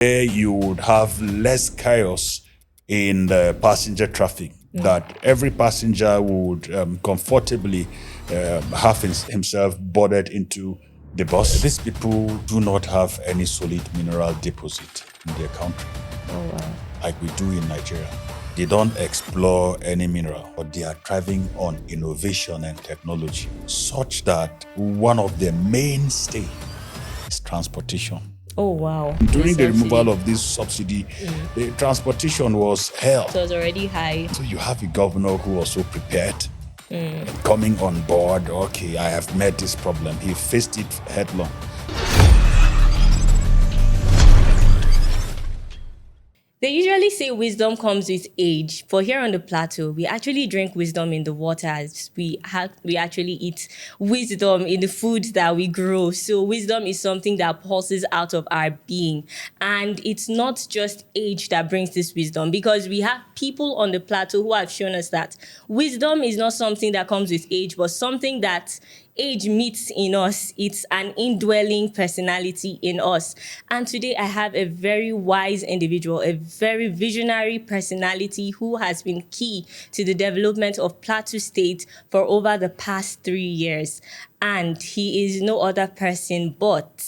There you would have less chaos in the passenger traffic, that every passenger would comfortably have himself boarded into the bus. These people do not have any solid mineral deposit in their country, like we do in Nigeria. They don't explore any mineral, but they are thriving on innovation and technology, such that one of their mainstay is transportation. Oh, wow. During the removal of this subsidy, the transportation was hell. It was already high. So you have a governor who was so prepared, coming on board. Okay, I have met this problem. He faced it headlong. They usually say wisdom comes with age. For here on the plateau, we actually drink wisdom in the waters. We actually eat wisdom in the food that we grow. So wisdom is something that pulses out of our being. And it's not just age that brings this wisdom, because we have people on the plateau who have shown us that wisdom is not something that comes with age, but something that age meets in us. It's an indwelling personality in us. And today I have a very wise individual, a very visionary personality who has been key to the development of Plateau State for over the past 3 years. And he is no other person but,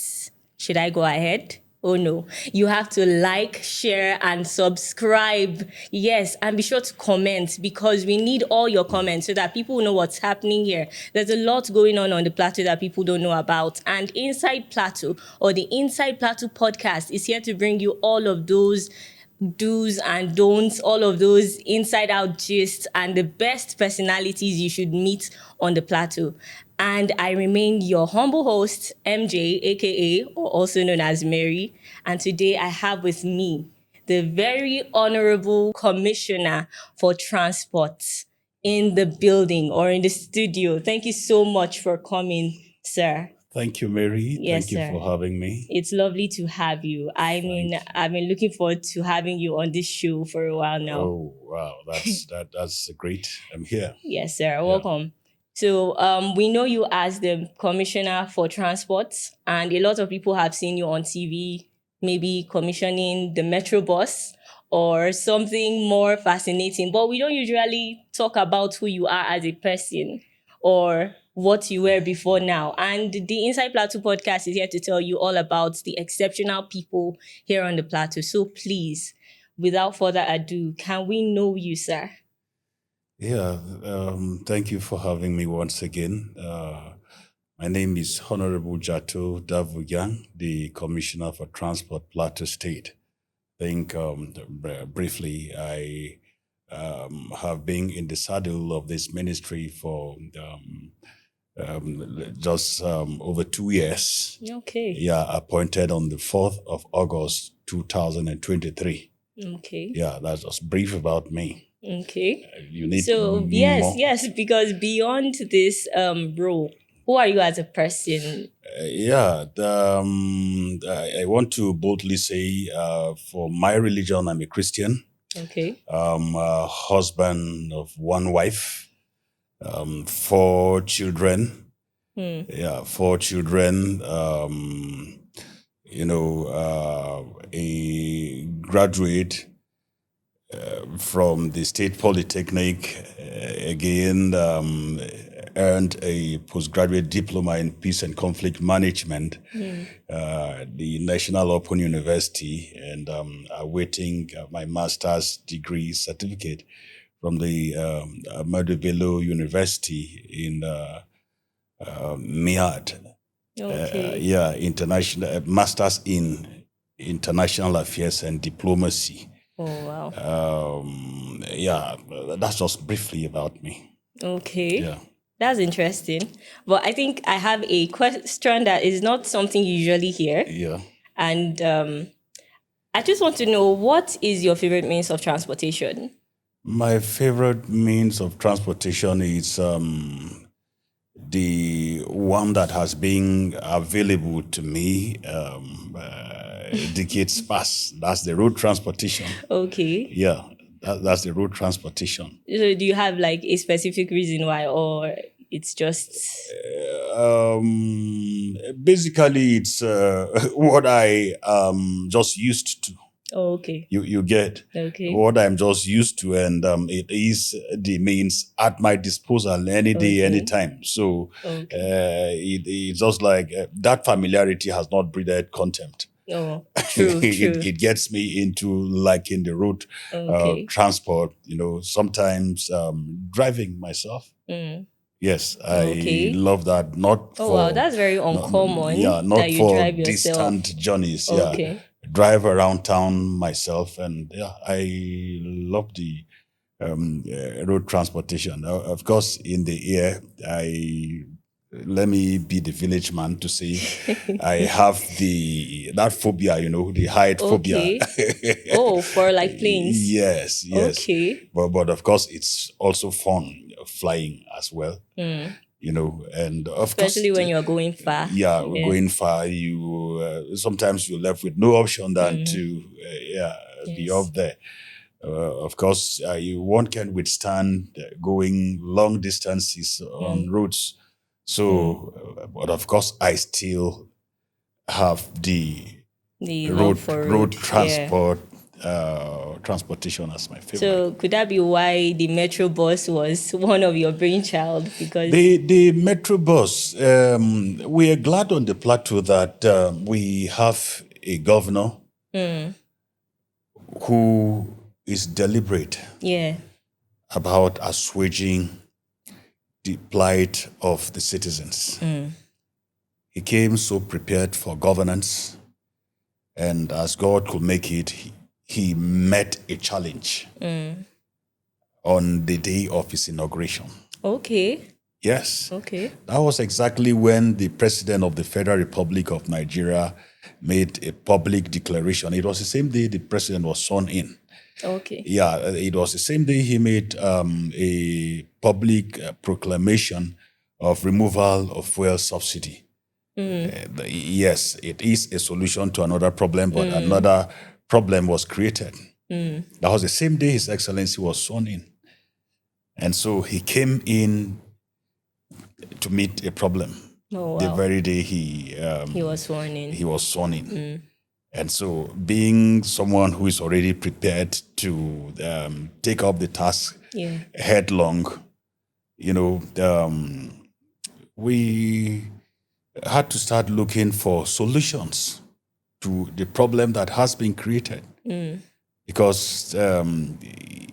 should I go ahead? Oh no, you have to like, share, and subscribe. Yes, and be sure to comment, because we need all your comments so that people know what's happening here. There's a lot going on the plateau that people don't know about. And Inside Plateau, or the Inside Plateau Podcast, is here to bring you all of those do's and don'ts, all of those inside out gists, and the best personalities you should meet on the plateau. And I remain your humble host, MJ, aka, or also known as Mary. And today I have with me the very Honorable Commissioner for Transport in the building, or in the studio. Thank you so much for coming, sir. Thank you, Mary. Yes, Thank you sir. for having me. It's lovely to have you. I've been looking forward to having you on this show for a while now. Oh, wow. That's great. I'm here. Yes, sir. Welcome. So we know you as the Commissioner for Transport, and a lot of people have seen you on TV, maybe commissioning the Metro bus or something more fascinating. But we don't usually talk about who you are as a person or what you were before now. And the Inside Plateau Podcast is here to tell you all about the exceptional people here on the plateau. So please, without further ado, can we know you, sir? Yeah, thank you for having me once again. My name is Honorable Jatau Davou Gyang, the Commissioner for Transport, Plateau State. I think briefly, I have been in the saddle of this ministry for just over 2 years. Okay. Yeah, appointed on the 4th of August, 2023. Okay. Yeah, that's just brief about me. Okay. You need So more? yes, because beyond this role, who are you as a person? I want to boldly say, for my religion, I'm a Christian. Okay. A husband of one wife, 4 children. Yeah, 4 children. A graduate from the State Polytechnic, again, earned a postgraduate diploma in Peace and Conflict Management, the National Open University, and awaiting my master's degree certificate from the Ahmadu Bello University in Miad. Okay. International master's in international affairs and diplomacy. Oh, wow. That's just briefly about me. Okay. Yeah. That's interesting. But I think I have a question that is not something you usually hear. Yeah. And I just want to know, what is your favorite means of transportation? My favorite means of transportation is the one that has been available to me decades past. That's the road transportation. Okay. Yeah, that's the road transportation. So do you have like a specific reason why, or it's just Basically, it's what I just used to. okay. You get Okay. what I'm just used to, and it is the means at my disposal any day, Okay. anytime. So Okay. it's just like that familiarity has not breeded contempt. Oh, true. It gets me into liking the road Okay. transport. Sometimes driving myself. Mm. Yes, I Okay. love that. Not Oh wow, for that's very uncommon not that you for drive yourself. distant journeys. Yeah, Okay. drive around town myself, and yeah, I love the road transportation. Of course, in the air, let me be the village man to say I have that phobia, the height phobia. Okay. Oh, for like planes. Yes. Okay. But of course, it's also fun flying as well. Mm. And of course, Especially when you're going far. yeah, Yeah. going far, you sometimes you're left with no option than to be Yes. up there. Of course, one can withstand going long distances on roads. So, but of course, I still have the love for road Yeah. transportation as my favorite. So could that be why the Metro bus was one of your brainchild? Because The Metro bus, we are glad on the plateau that we have a governor who is deliberate about assuaging the plight of the citizens. He came so prepared for governance, and as God could make it, he met a challenge on the day of his inauguration. Okay. Yes. Okay. That was exactly when the President of the Federal Republic of Nigeria made a public declaration. It was the same day the president was sworn in. Okay. Yeah, it was the same day he made a public proclamation of removal of fuel subsidy. Yes, it is a solution to another problem, but another problem was created. That was the same day His Excellency was sworn in. And so he came in to meet a problem. Oh, wow. The very day he was sworn in. He was sworn in. And so, being someone who is already prepared to take up the task headlong, we had to start looking for solutions to the problem that has been created. Because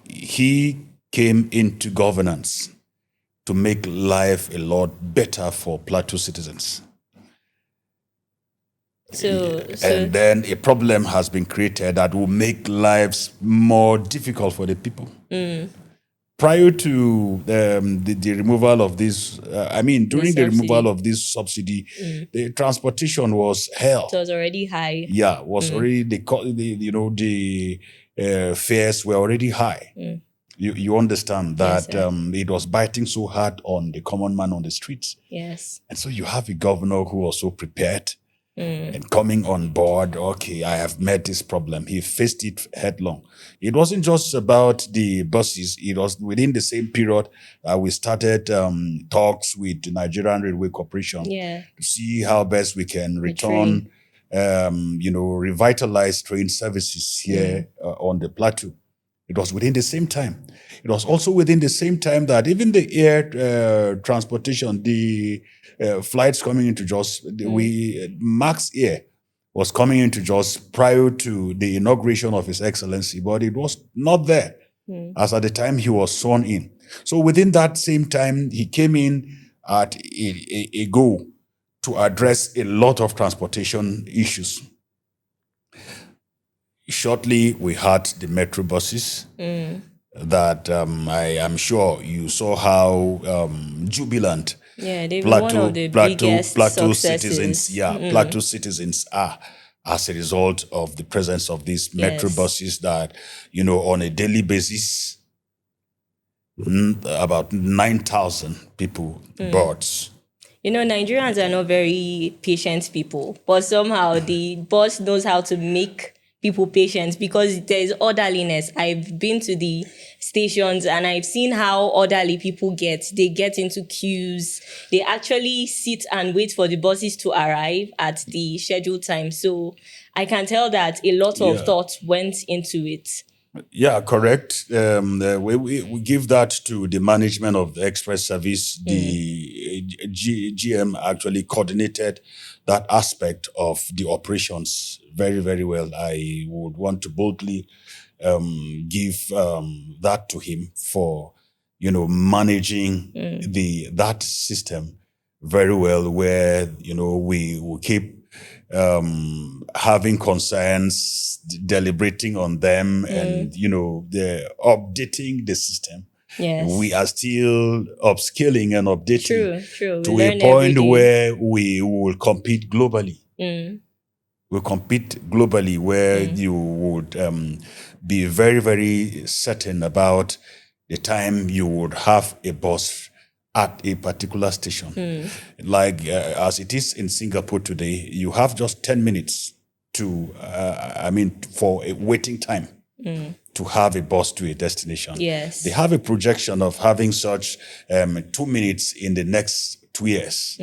he came into governance to make life a lot better for Plateau citizens. And then a problem has been created that will make lives more difficult for the people. Prior to the removal of this, during the removal of this subsidy, the transportation was hell. It was already high. Yeah, was already the fares were already high. You understand that it was biting so hard on the common man on the streets. Yes. And so you have a governor who was so prepared and coming on board. Okay, I have met this problem. He faced it headlong. It wasn't just about the buses. It was within the same period we started talks with the Nigerian Railway Corporation to see how best we can return, revitalize train services here on the plateau. It was within the same time. It was also within the same time that even the air transportation, the flights coming into Jos, Max Air was coming into Jos prior to the inauguration of His Excellency, but it was not there as at the time he was sworn in. So within that same time, he came in at a go to address a lot of transportation issues. Shortly, we had the metro buses that I am sure you saw how jubilant they've been one of the biggest Plateau successes. citizens, Plateau citizens are as a result of the presence of these metro buses that, on a daily basis, about 9,000 people board. Nigerians are not very patient people, but somehow the bus knows how to make people patience because there's orderliness. I've been to the stations and I've seen how orderly people get. They get into queues. They actually sit and wait for the buses to arrive at the scheduled time. So I can tell that a lot of thought went into it. Yeah, correct. We give that to the management of the express service. The GM actually coordinated that aspect of the operations very, very well. I would want to boldly give that to him for, managing that system very well, where, we will keep having concerns, deliberating on them, and they're updating the system. Yes. We are still upscaling and updating True. to a point where we will compete globally. We'll compete globally, where you would be very, very certain about the time you would have a bus at a particular station. Like as it is in Singapore today, you have just 10 minutes for a waiting time to have a bus to a destination. Yes. They have a projection of having such 2 minutes in the next 2 years.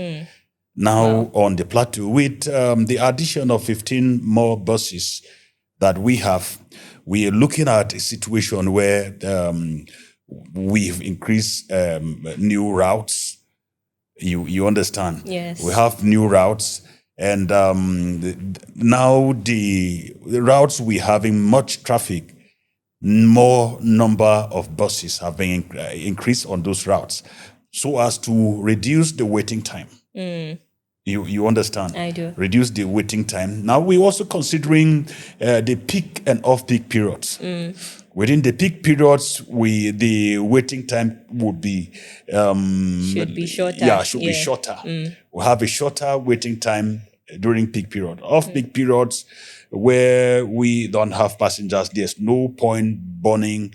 Now on the plateau, with the addition of 15 more buses that we have, we are looking at a situation where we've increased new routes. You understand? Yes. We have new routes, and now the routes we're having much traffic, more number of buses have been increased on those routes, so as to reduce the waiting time. You understand? I do. Reduce the waiting time. Now we're also considering the peak and off-peak periods. Within the peak periods, the waiting time would be should be shorter. Yeah, be shorter. We have a shorter waiting time during peak period. Off-peak periods, where we don't have passengers, there's no point burning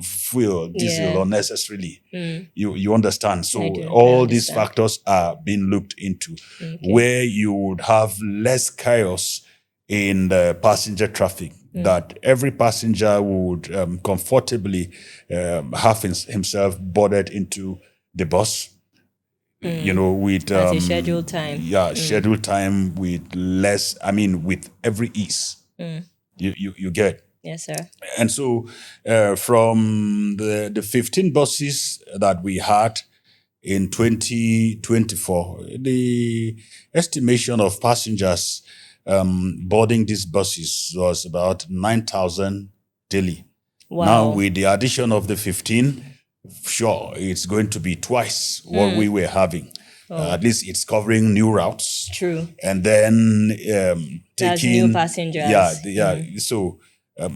fuel, diesel unnecessarily. You understand? So all these factors are being looked into, where you would have less chaos in the passenger traffic, that every passenger would comfortably have himself boarded into the bus, with at a scheduled time. Scheduled time, with less, with every ease. You get. Yes, sir. And so from the 15 buses that we had in 2024, the estimation of passengers boarding these buses was about 9,000 daily. Wow. Now, with the addition of the 15, sure, it's going to be twice what we were having. At least it's covering new routes. True. And then taking new passengers. So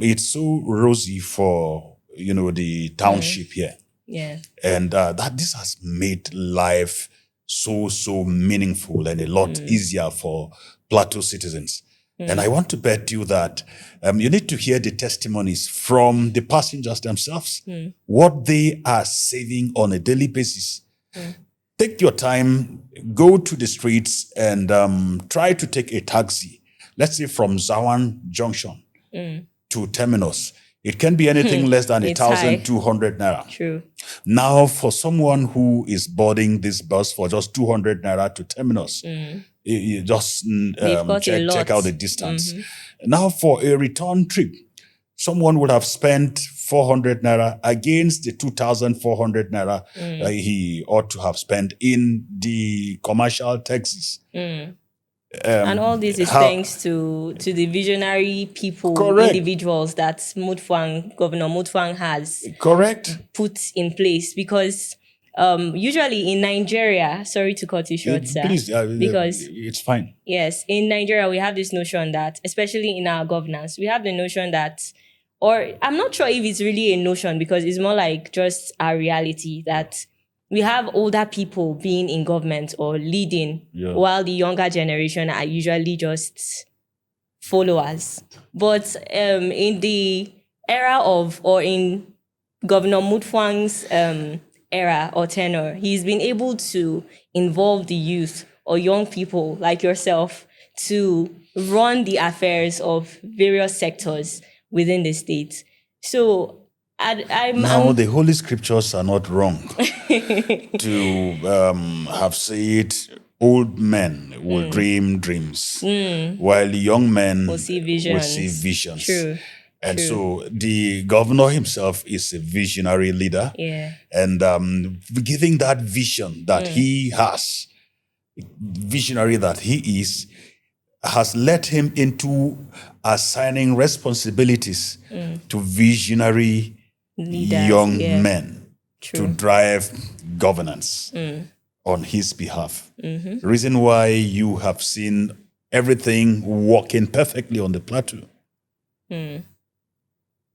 it's so rosy for the township here. Yeah. And this has made life so meaningful and a lot easier for Plateau citizens. And I want to bet you that you need to hear the testimonies from the passengers themselves, what they are saving on a daily basis. Take your time, go to the streets, and try to take a taxi. Let's say from Zawan Junction to Terminus. It can be anything less than 1,200 naira. True. Now, for someone who is boarding this bus for just 200 naira to Terminus, you just check out the distance. Now, for a return trip, someone would have spent 400 naira against the 2,400 naira he ought to have spent in the commercial taxis. And all this is thanks to the visionary people, individuals that Governor Mutfwang has put in place. Because usually in Nigeria, sorry to cut you short, sir. Please, because it's fine. Yes, in Nigeria, we have this notion that, especially in our governance, we have the notion that, or I'm not sure if it's really a notion, because it's more like just our reality, that we have older people being in government or leading, while the younger generation are usually just followers. But in the era in Governor Mutfwang's era or tenure, he's been able to involve the youth or young people like yourself to run the affairs of various sectors within the state. So Now, the Holy Scriptures are not wrong to have said old men will dream dreams, while young men will see will see visions. visions. True. And so the governor himself is a visionary leader. Yeah. And giving that vision that he has, visionary that he is, has led him into assigning responsibilities to visionary Leaders, young yeah. men True. to drive governance on his behalf. Mm-hmm. The reason why you have seen everything working perfectly on the plateau.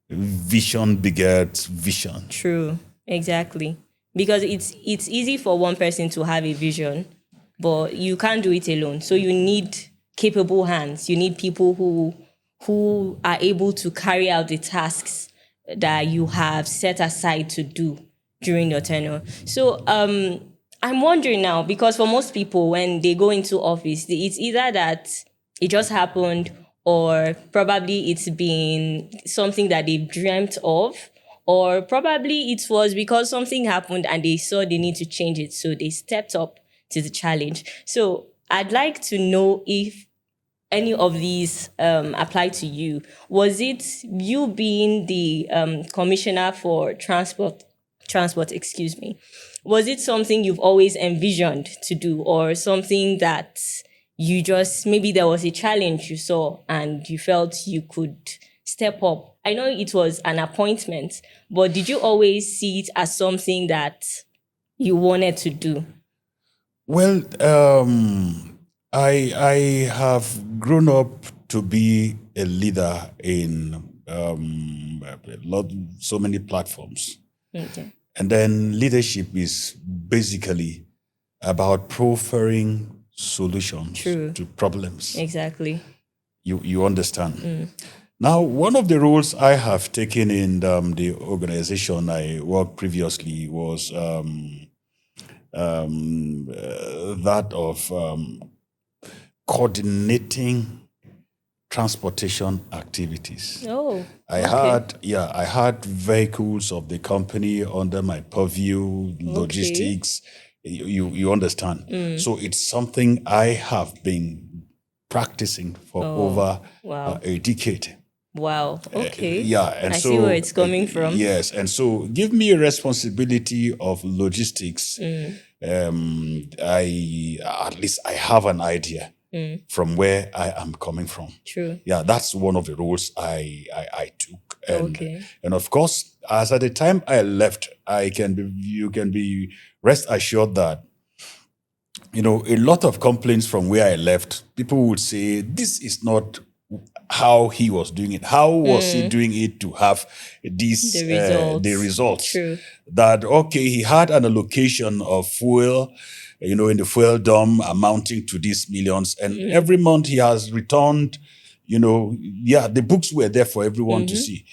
Vision begets vision. True. Exactly. Because it's easy for one person to have a vision, but you can't do it alone. So you need capable hands. You need people who are able to carry out the tasks that you have set aside to do during your tenure. So I'm wondering now, because for most people, when they go into office, it's either that it just happened, or probably it's been something that they've dreamt of, or probably it was because something happened and they saw they need to change it, so they stepped up to the challenge. So I'd like to know if any of these apply to you. Was it you being the commissioner for transport, was it something you've always envisioned to do, or something that you just, maybe there was a challenge you saw and you felt you could step up? I know it was an appointment, but did you always see it as something that you wanted to do? Well, I have grown up to be a leader in so many platforms. Okay. And then leadership is basically about proffering solutions to problems. Exactly. You understand? Now, one of the roles I have taken in the organization I worked previously was that of coordinating transportation activities. Oh, I had vehicles of the company under my purview, logistics. You understand? So it's something I have been practicing for over a decade. Wow. Okay. And I so see where it's coming from. Yes, and so give me a responsibility of logistics. At least I have an idea from where I am coming from. True. Yeah, that's one of the roles I took. And, Okay. and of course, as at the time I left, you can be rest assured that, a lot of complaints from where I left, people would say, this is not how he was doing it. How was he doing it to have the results? True. That, okay, he had an allocation of fuel, in the fuel dome amounting to these millions. And every month he has returned, the books were there for everyone to see.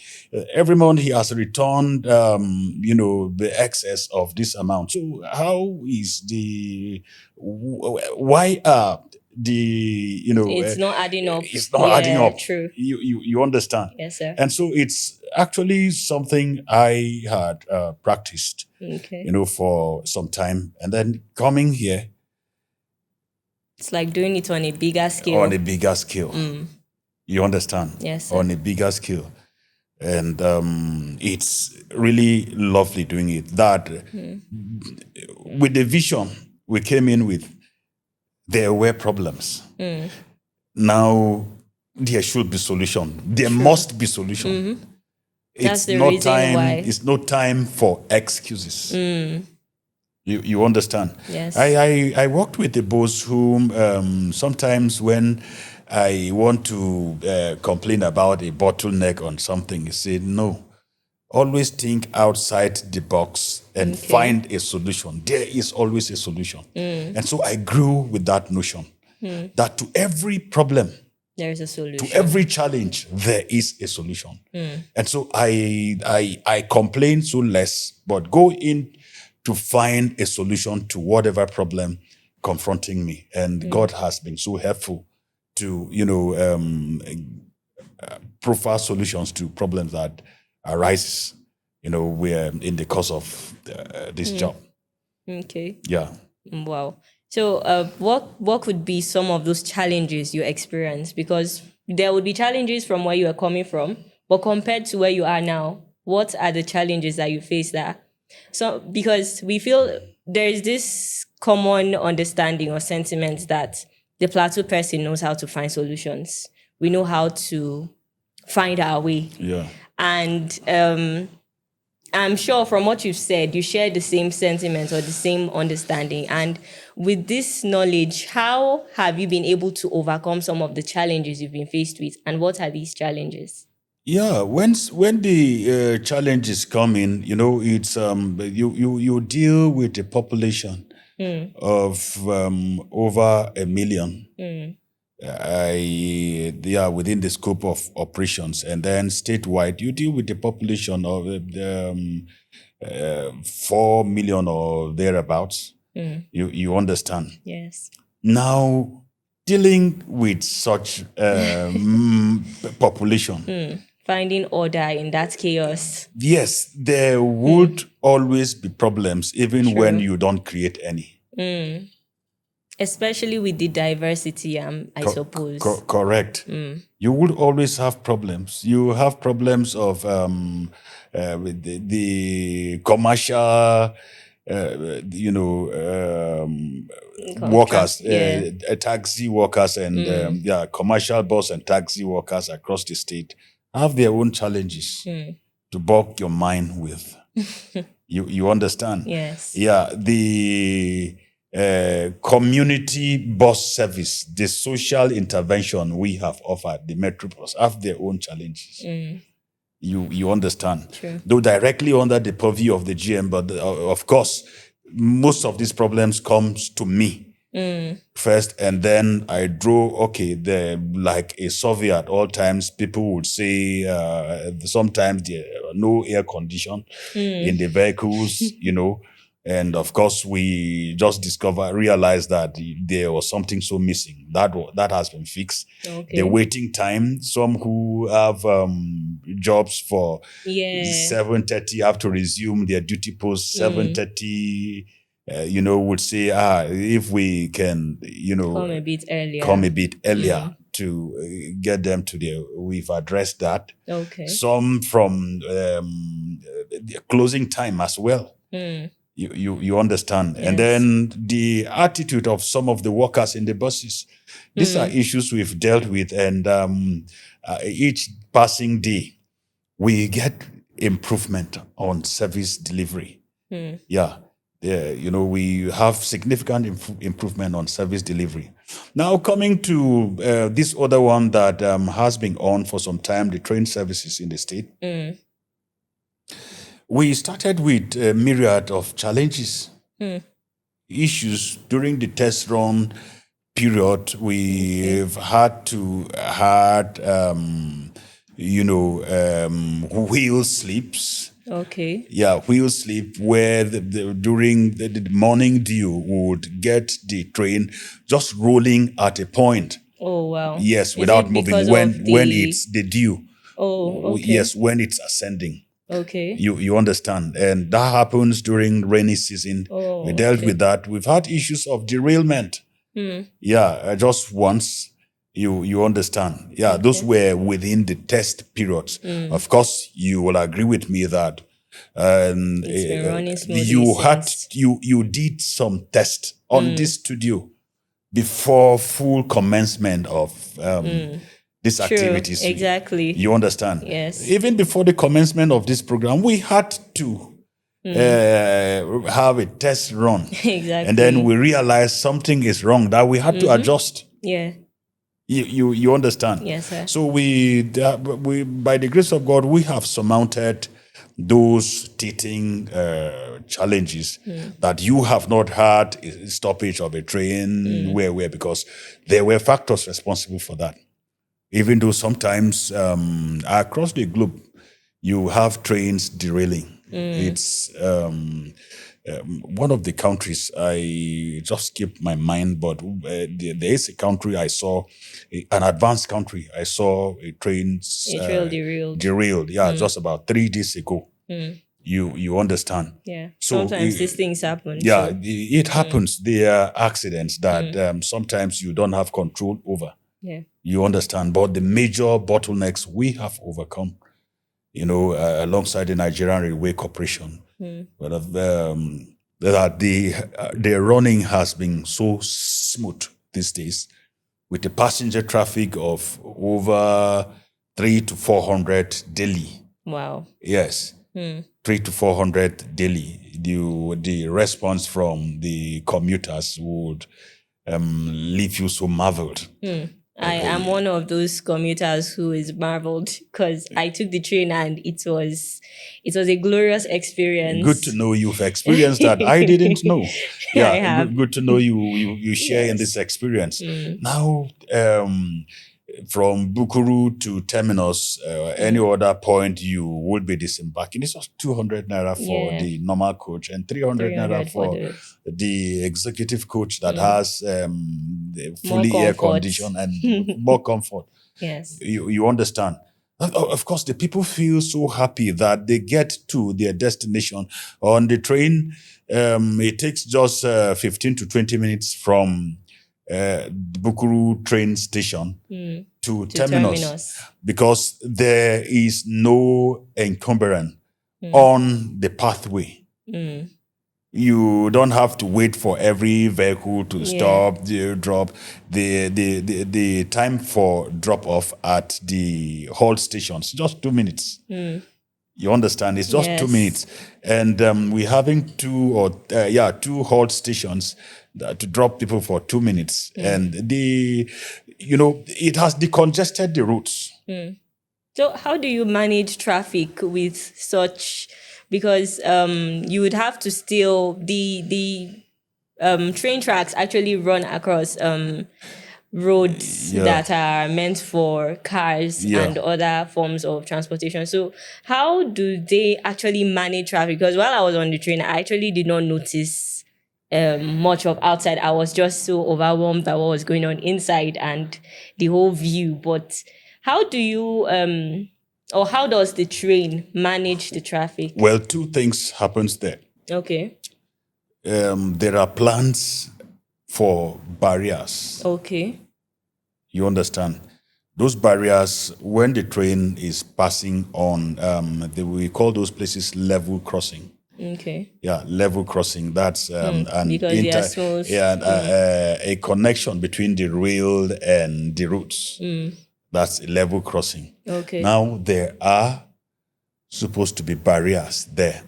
Every month he has returned, the excess of this amount. So how is why it's not adding up. It's not adding up. True. You understand? Yes, sir. And so it's actually something I had practiced, for some time. And then coming here. It's like doing it on a bigger scale. You understand? Yes, sir. On a bigger scale. And it's really lovely doing it. That with the vision we came in with, there were problems. Now there should be solution. There must be solution. That's the reason why. It's no time for excuses. You understand? Yes. I worked with a boss whom sometimes when I want to complain about a bottleneck on something, he said, no, always think outside the box and find a solution. There is always a solution. And so I grew with that notion that to every problem, there is a solution. To every challenge, there is a solution. And so I complain so less, but go in to find a solution to whatever problem confronting me. And God has been so helpful to, profile solutions to problems that arise, we're in the course of this job. Okay. Yeah. Wow. So, what could be some of those challenges you experience? Because there would be challenges from where you are coming from, but compared to where you are now, what are the challenges that you face there? So, because we feel there is this common understanding or sentiment that the Plateau person knows how to find solutions. We know how to find our way. Yeah. And I'm sure from what you've said, you share the same sentiment or the same understanding. And with this knowledge, how have you been able to overcome some of the challenges you've been faced with? And what are these challenges? Yeah, when the challenges come in, it's you deal with a population of over 1 million. Within the scope of operations, and then statewide, you deal with the population of 4 million or thereabouts. You understand? Yes. Now, dealing with such population. Finding order in that chaos. Yes, there would always be problems, even when you don't create any. Especially with the diversity, I suppose. Correct. You would always have problems. You have problems of with the commercial, workers, taxi workers, and commercial bus and taxi workers across the state have their own challenges to bog your mind with. You understand? Yes. Yeah. The community bus service, the social intervention we have offered, the Metro Bus, have their own challenges. You understand? True. Though directly under the purview of the GM, but of course, most of these problems comes to me first, and then I draw, like a survey at all times. People would say sometimes there are no air condition in the vehicles, and of course we just realized that there was something so missing. That has been fixed. Okay. The waiting time, some who have jobs for 7:30 have to resume their duty post 7:30. Would say, if we can, come a bit earlier to get them to we've addressed that. Okay. Some from the closing time as well. You understand? Yes. And then the attitude of some of the workers in the buses. These are issues we've dealt with, and each passing day, we get improvement on service delivery. Yeah. We have significant improvement on service delivery. Now, coming to this other one that has been on for some time, the train services in the state. We started with a myriad of challenges, issues during the test run period. We've had to wheel slips. Okay. Yeah, wheel slip where during the morning dew would get the train just rolling at a point. Oh wow. Yes, without moving when it's the dew. Oh, okay. Yes, when it's ascending. Okay. You understand, and that happens during rainy season. We dealt with that. We've had issues of derailment. Yeah, just once. You understand. Yeah, those were within the test periods. Of course, you will agree with me that it's been running smoothly you did some tests on this studio before full commencement of these activities. Exactly. You understand? Yes. Even before the commencement of this program, we had to have a test run. Exactly. And then we realized something is wrong, that we had to adjust. Yeah. You understand? Yes, sir. So we by the grace of God, we have surmounted those teething challenges that you have not had a stoppage of a train where because there were factors responsible for that. Even though sometimes across the globe you have trains derailing. It's one of the countries, I just skipped my mind, but there is a country I saw, an advanced country. I saw a train A trail derailed. derailed. Yeah, just about 3 days ago. You understand? Yeah. So Sometimes these things happen. Yeah, so- it happens. There are accidents that sometimes you don't have control over. Yeah. You understand? But the major bottlenecks we have overcome, alongside the Nigerian Railway Corporation, but that the running has been so smooth these days, with the passenger traffic of over 300 to 400 daily. Wow. Yes, 300 to 400 daily. The response from the commuters would leave you so marveled. I am one of those commuters who is marveled because I took the train and it was a glorious experience. Good to know you've experienced that. I didn't know. Yeah, I have. Good to know you share in this experience. Now, from Bukuru to Terminus, any other point you would be disembarking. It's just 200 naira for the normal coach and 300 naira for the executive coach that has fully air conditioned and more comfort. Yes. You understand? Of course, the people feel so happy that they get to their destination on the train. It takes just 15 to 20 minutes from Bukuru train station to Terminus, because there is no encumbrance on the pathway. You don't have to wait for every vehicle to stop, drop. The time for drop off at the halt stations, just 2 minutes. You understand? It's just 2 minutes, and we're having two halt stations to drop people for 2 minutes, and it has decongested the routes. So how do you manage traffic with such? Because you would have to still the train tracks actually run across roads that are meant for cars and other forms of transportation. So how do they actually manage traffic? Because while I was on the train, I actually did not notice much of outside. I was just so overwhelmed by what was going on inside and the whole view. But how do you or how does the train manage the traffic? Well, two things happens there. Okay. There are plans for barriers. Okay. You understand? Those barriers, when the train is passing on, we call those places level crossing. Okay. Yeah, level crossing. That's a connection between the rail and the routes. That's a level crossing. Okay. Now there are supposed to be barriers there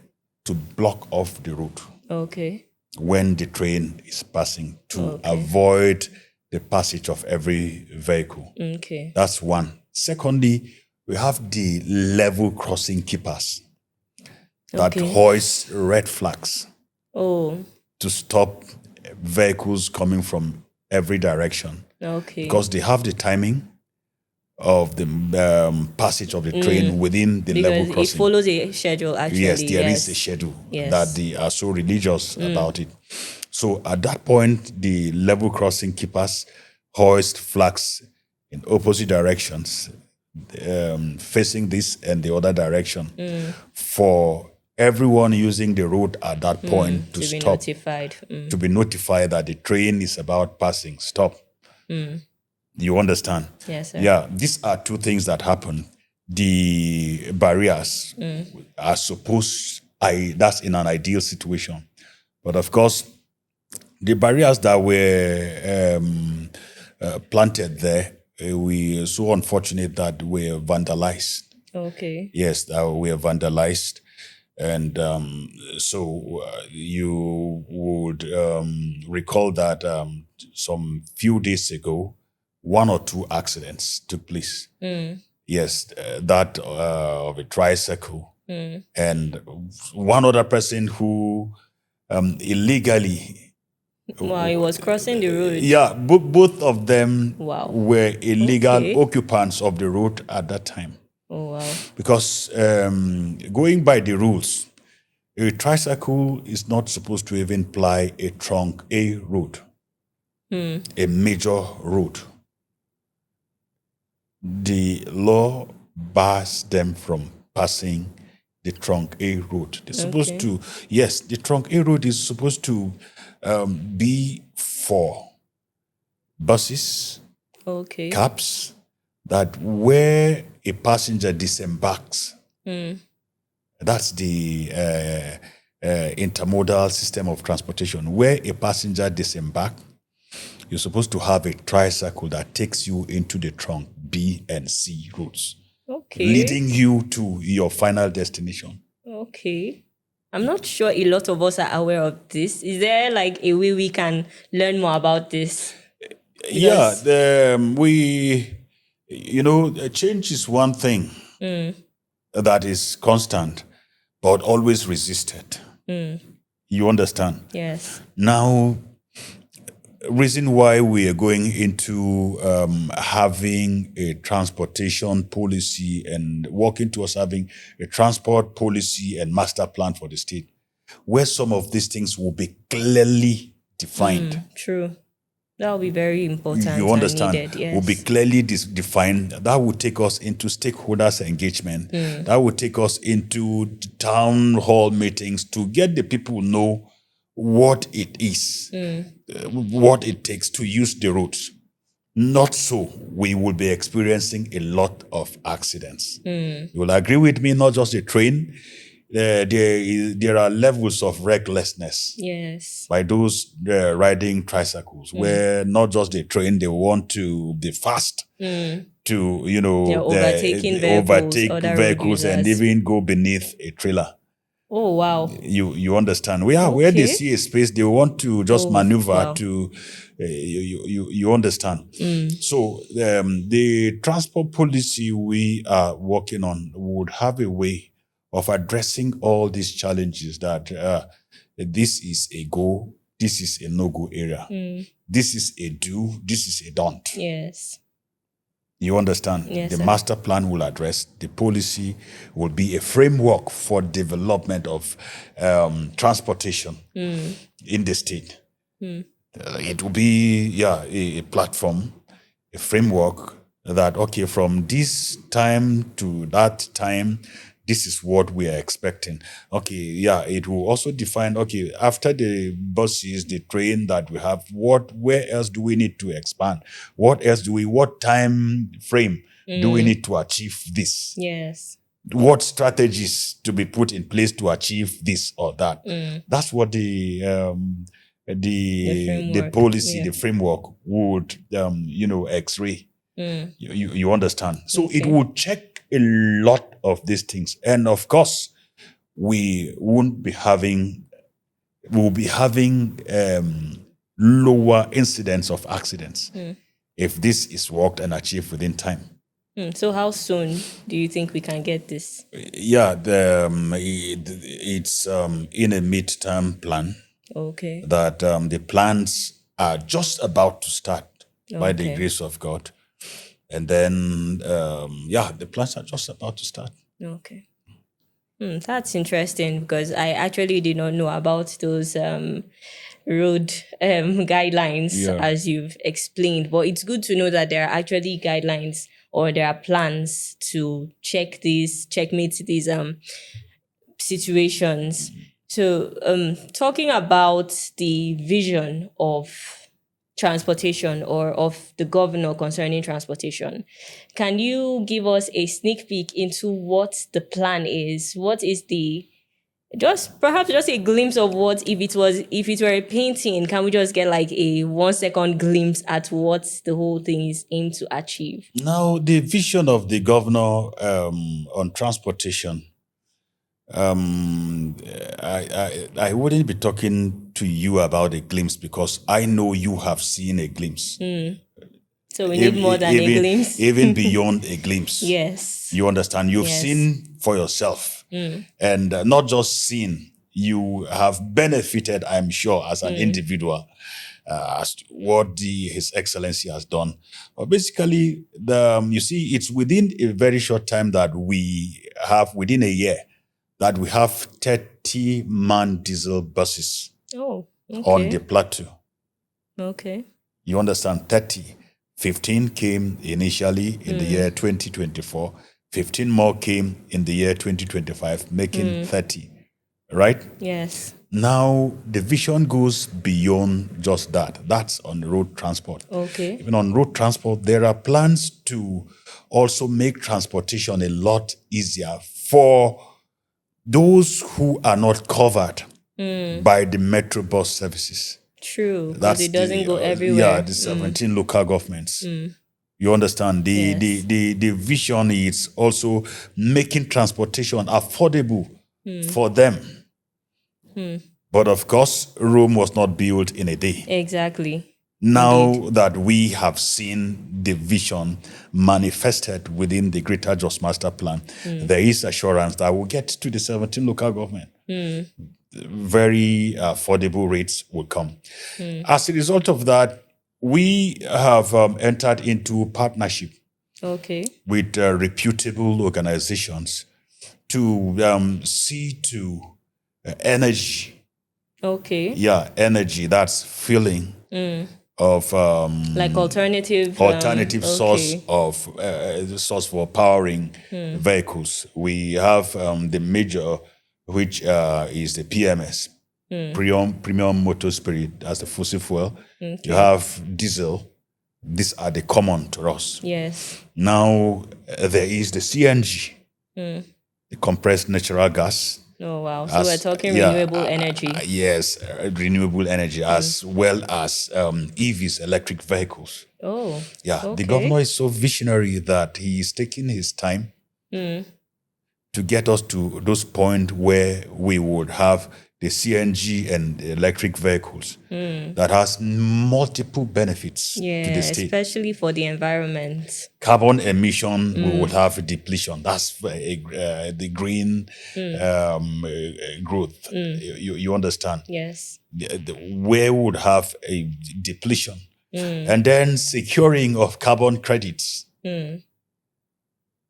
to block off the route. Okay. When the train is passing, to avoid the passage of every vehicle. Okay. That's one. Secondly, we have the level crossing keepers that hoist red flags to stop vehicles coming from every direction. Okay. Because they have the timing of the passage of the train within the level crossing. It follows a schedule, actually. Yes, there is a schedule that they are so religious about it. So at that point, the level crossing keepers hoist flags in opposite directions, facing this and the other direction, for everyone using the road at that point to stop. Notified. To be notified that the train is about passing. Stop. You understand? Yes, sir. Yeah, these are two things that happen. The barriers are supposed, that's in an ideal situation. But of course, the barriers that were planted there, we are so unfortunate that were vandalized. Okay. Yes, that were vandalized. And so you would recall that some few days ago, 1 or 2 accidents took place. Yes, that of a tricycle. And one other person who illegally... Wow, he was crossing the road. Yeah, both of them were illegal occupants of the road at that time. Oh, wow. Because going by the rules, A tricycle is not supposed to even ply a trunk A road, a major road. The law bars them from passing the trunk A road. They're supposed to, yes, the trunk A road is supposed to be for buses, cabs, that where a passenger disembarks, that's the intermodal system of transportation. Where a passenger disembarks, you're supposed to have a tricycle that takes you into the trunk B and C routes, leading you to your final destination. Okay. I'm not sure a lot of us are aware of this. Is there like a way we can learn more about this? Because change is one thing that is constant, but always resisted. You understand? Yes. Now, reason why we are going into having a transportation policy and working towards having a transport policy and master plan for the state, where some of these things will be clearly defined. True. That will be very important. You understand? And needed, yes. Will be clearly defined. That will take us into stakeholders engagement. That will take us into town hall meetings to get the people know what it is, what it takes to use the roads. Not so, we will be experiencing a lot of accidents. You will agree with me, not just the train. There are levels of recklessness. Yes. By those riding tricycles, where not just the train, they want to be fast to, overtake vehicles and even go beneath a trailer. Oh, wow. You understand? Where they see a space, they want to just maneuver to, you understand? So the transport policy we are working on would have a way of addressing all these challenges that this is a go, this is a no-go area. This is a do, this is a don't. Yes. You understand? Yes, the sir. master plan will address, the policy will be a framework for development of transportation in the state. It will be, a platform, a framework that, okay, from this time to that time, this is what we are expecting. Okay, it will also define, okay, after the buses, the train that we have, where else do we need to expand? What time frame do we need to achieve this? Yes. What strategies to be put in place to achieve this or that? That's what the policy, the framework would, X-ray. You understand? So it would check a lot of these things. And of course, we'll be having lower incidence of accidents if this is worked and achieved within time. So how soon do you think we can get this? It's in a midterm plan. Okay. That the plans are just about to start by the grace of God. And then, the plans are just about to start. Okay. That's interesting because I actually did not know about those road guidelines as you've explained. But it's good to know that there are actually guidelines or there are plans to checkmate these situations. So talking about the vision of transportation or of the governor concerning transportation, can you give us a sneak peek into what the plan is? What is perhaps a glimpse of what, if it were a painting, can we just get like a 1 second glimpse at what the whole thing is aimed to achieve? Now, the vision of the governor on transportation, I wouldn't be talking to you about a glimpse because I know you have seen a glimpse. So we need more than a glimpse. Even beyond a glimpse. Yes. You understand? You've seen for yourself. And not just seen, you have benefited, I'm sure, as an individual, as to what His Excellency has done. But basically, you see, it's within a very short time that we have, within a year, that we have 30 30 man diesel buses Oh, on the plateau. Okay. You understand? 30. 15 came initially in the year 2024. 15 more came in the year 2025, making 30. Right? Yes. Now, the vision goes beyond just that. That's on road transport. Okay. Even on road transport, there are plans to also make transportation a lot easier for those who are not covered by the metro bus services. True, because it doesn't go Yeah, everywhere. the 17 local governments. You understand? Yes. The vision is also making transportation affordable for them. But of course, Rome was not built in a day. Exactly. Now Indeed. that we have seen the vision manifested within the Greater Jos Master Plan, there is assurance that we'll get to the 17 local government. Very affordable rates will come. As a result of that, we have entered into partnership with reputable organizations to see to energy. Yeah, energy, that's filling of like alternative source of source for powering vehicles. We have the major, which is the PMS, premium motor spirit, as the fossil fuel. You have diesel. These are the common to us. Yes. Now there is the CNG, the compressed natural gas. Oh, wow. So we're talking renewable energy. Yes, renewable energy, as well as EVs, electric vehicles. Oh, yeah. okay. The governor is so visionary that he is taking his time to get us to those points where we would have the CNG and electric vehicles that has multiple benefits to the state. Especially for the environment. Carbon emission, we would have a depletion. That's the green growth. You understand? Yes. Where we would have a depletion. And then securing of carbon credits.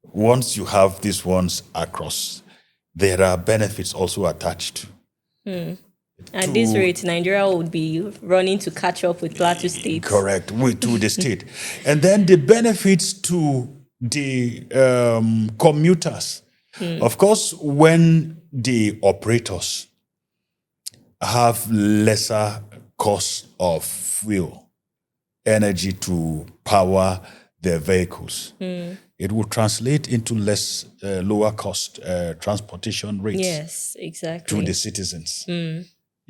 Once you have these ones across, there are benefits also attached. At this rate, Nigeria would be running to catch up with Plateau State. Correct, to the state. And then the benefits to the commuters. Of course, when the operators have lesser cost of fuel, energy to power their vehicles, it will translate into lower cost transportation rates. Yes, exactly. To the citizens.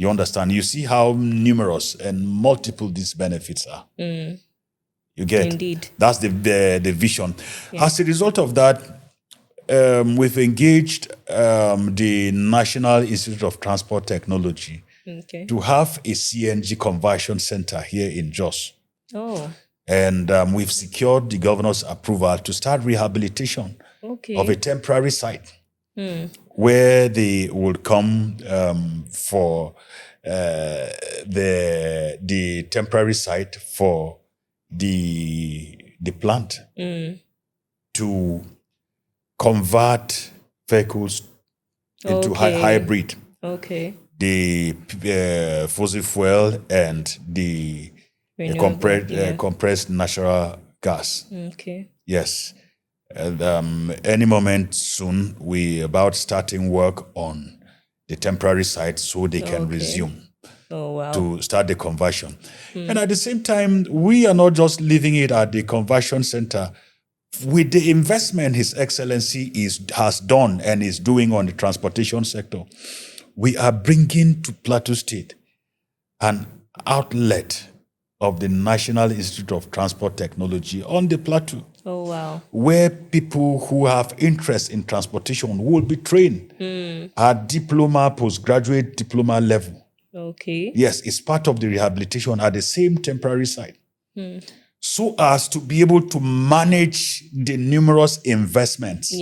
You understand? You see how numerous and multiple these benefits are. You get? Indeed. That's the vision. Yeah. As a result of that, we've engaged the National Institute of Transport Technology to have a CNG conversion center here in Jos. Oh. And we've secured the governor's approval to start rehabilitation of a temporary site where they would come for the temporary site for the plant to convert vehicles into hybrid. The fossil fuel and the compressed natural gas. Yes. And any moment soon, we about starting work on the temporary site so they can resume to start the conversion. And at the same time, we are not just leaving it at the conversion center. With the investment His Excellency has done and is doing on the transportation sector, we are bringing to Plateau State an outlet of the National Institute of Transport Technology on the plateau. Oh, wow. Where people who have interest in transportation will be trained at diploma, postgraduate diploma level. Yes, it's part of the rehabilitation at the same temporary site. So as to be able to manage the numerous investments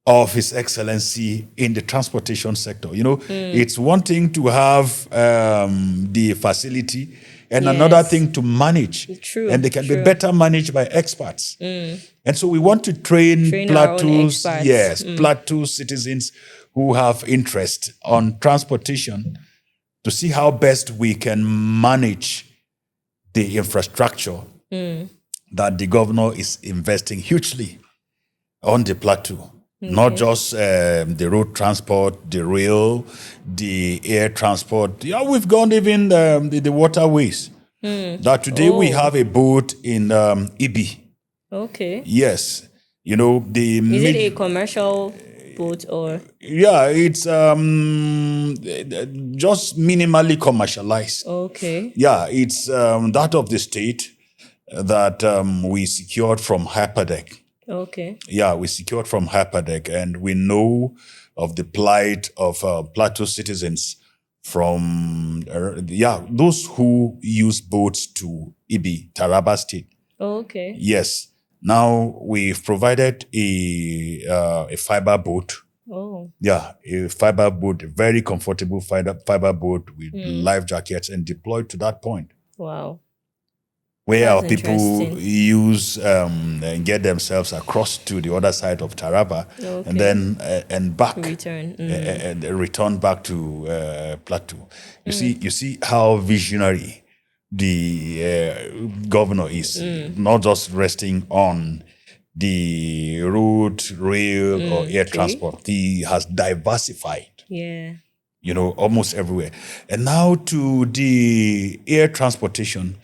of His Excellency in the transportation sector. You know, it's one thing to have the facility and another thing to manage. True. And they can be better managed by experts. And so we want to train Plateau's, Plateau citizens who have interest on transportation to see how best we can manage the infrastructure that the governor is investing hugely on the plateau. Not just the road transport, the rail, the air transport. Yeah, we've gone even the waterways. That today we have a boat in Ibi. Okay. Yes. You know, Is it a commercial boat or? Yeah, it's just minimally commercialized. Okay. Yeah, it's that of the state that we secured from Hyperdeck. Okay. Yeah, we secured from Hyperdeck, and we know of the plight of Plateau citizens from those who use boats to Ibi, Taraba State. Okay. Yes. Now we've provided a fiber boat. Oh. Yeah, a fiber boat, a very comfortable fiber boat with life jackets, and deployed to that point. Wow. Where That's our people use and get themselves across to the other side of Taraba, and then and back, and return back to Plateau. You see how visionary the governor is, not just resting on the road, rail, or air transport. He has diversified. Yeah. You know, almost everywhere. And now to the air transportation.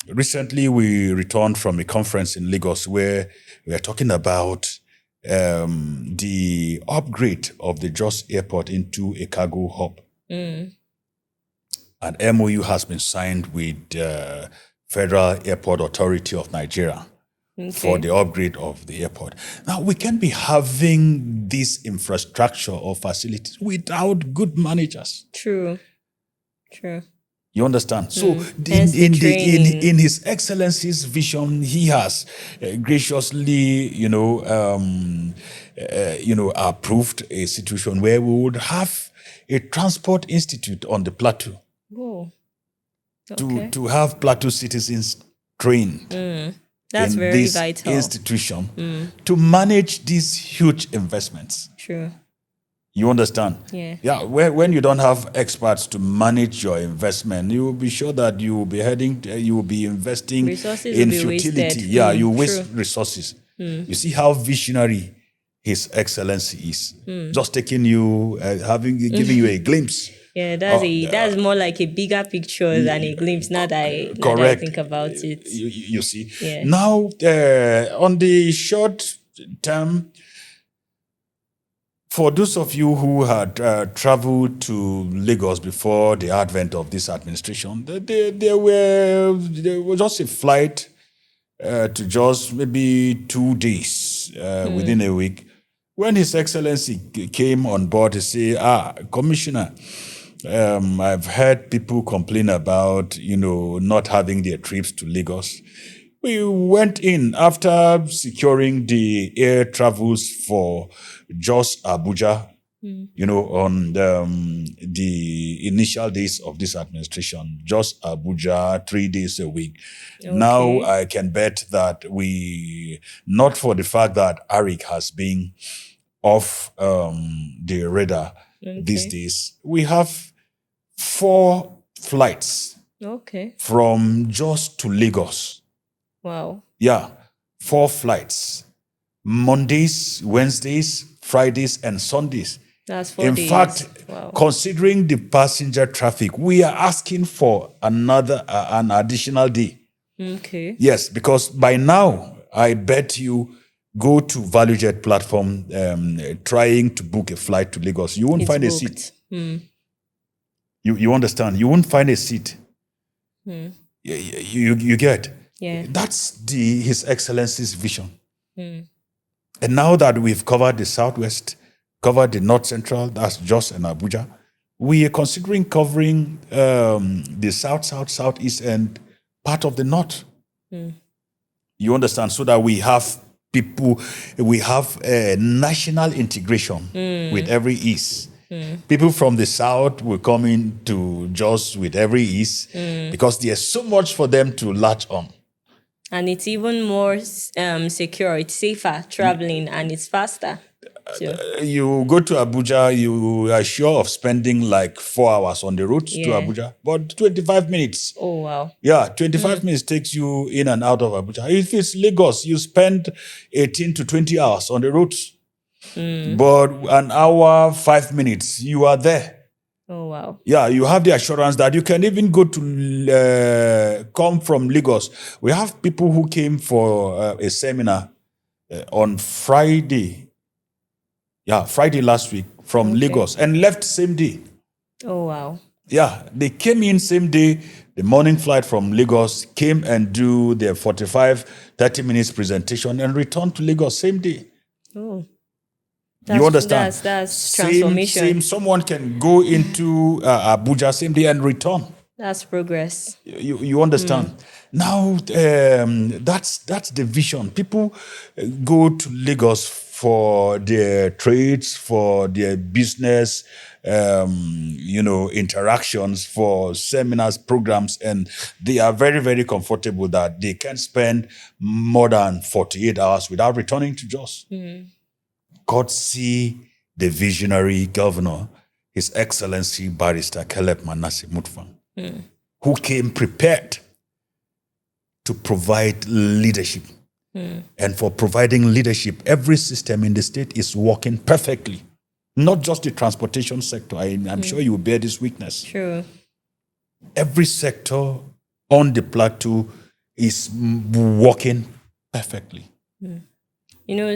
Recently, we returned from a conference in Lagos where we are talking about the upgrade of the Jos Airport into a cargo hub. An MOU has been signed with Federal Airport Authority of Nigeria for the upgrade of the airport. Now, we can't be having this infrastructure or facilities without good managers. True. You understand? So, in His Excellency's vision, he has graciously, approved a situation where we would have a transport institute on the plateau. Oh. Okay. To have plateau citizens trained That's in very this vital. institution to manage these huge investments. True. You understand? Yeah. Yeah. When you don't have experts to manage your investment, you will be sure that you will be investing Resources in will be futility. wasted. Yeah, you waste True. resources. You see how visionary His Excellency is. Just taking you, giving you a glimpse. Yeah, that's more like a bigger picture than a glimpse. Now that I think about it. You see. Yeah. Now, on the short term, for those of you who had traveled to Lagos before the advent of this administration, there was just a flight to just maybe 2 days within a week. When His Excellency came on board, he said, Commissioner, I've heard people complain about, not having their trips to Lagos. We went in after securing the air travels for Jos Abuja, on the initial days of this administration, Jos Abuja, 3 days a week. Okay. Now I can bet that not for the fact that Arik has been off the radar these days, we have 4 flights from Jos to Lagos. Wow. Yeah, 4 flights. Mondays, Wednesdays, Fridays, and Sundays. That's 4 days. In fact, considering the passenger traffic, we are asking for an additional day. Okay. Yes, because by now, I bet you go to ValueJet platform trying to book a flight to Lagos. You won't find booked. A seat. You understand? You won't find a seat. You get? Yeah. That's His Excellency's vision. And now that we've covered the Southwest, covered the North Central, that's Jos and Abuja, we are considering covering the Southeast, and part of the North. You understand? So that we have national integration with every ease. People from the South will come into Jos with every ease because there's so much for them to latch on. And it's even more secure. It's safer traveling and it's faster. So, You go to Abuja, you are sure of spending like 4 hours on the route to Yeah. Abuja, but 25 minutes. oh wow. Yeah, 25 minutes takes you in and out of Abuja. If it's Lagos, you spend 18 to 20 hours on the route. But an hour, 5 minutes, you are there. Oh wow. Yeah, you have the assurance that you can even go to come from Lagos. We have people who came for a seminar on Friday. Yeah, Friday last week from Lagos and left same day. Oh wow. Yeah, they came in same day, the morning flight from Lagos, came and do their 30 minutes presentation and returned to Lagos same day. Oh. You understand? That's transformation. Same, someone can go into Abuja same day and return. That's progress. You understand? Now, that's the vision. People go to Lagos for their trades, for their business, interactions, for seminars, programs, and they are very, very comfortable that they can spend more than 48 hours without returning to Jos. God see the visionary governor, His Excellency Barrister Caleb Mutfwang, who came prepared to provide leadership. And for providing leadership, every system in the state is working perfectly. Not just the transportation sector. I'm sure you will bear this witness. True. Every sector on the plateau is working perfectly.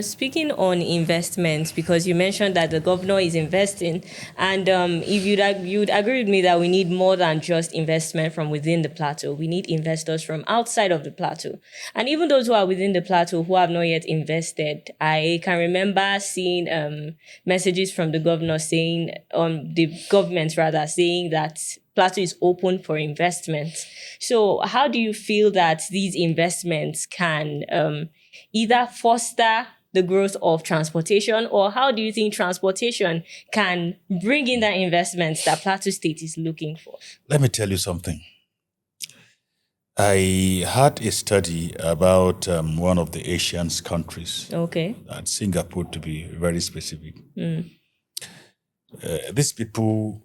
Speaking on investments, because you mentioned that the governor is investing, and if you'd agree with me that we need more than just investment from within the plateau. We need investors from outside of the plateau. And even those who are within the plateau who have not yet invested, I can remember seeing messages from the governor saying, the government rather, saying that Plateau is open for investment. So how do you feel that these investments can either foster the growth of transportation, or how do you think transportation can bring in that investment that Plateau State is looking for? Let me tell you something. I had a study about one of the Asian countries, Singapore to be very specific. These people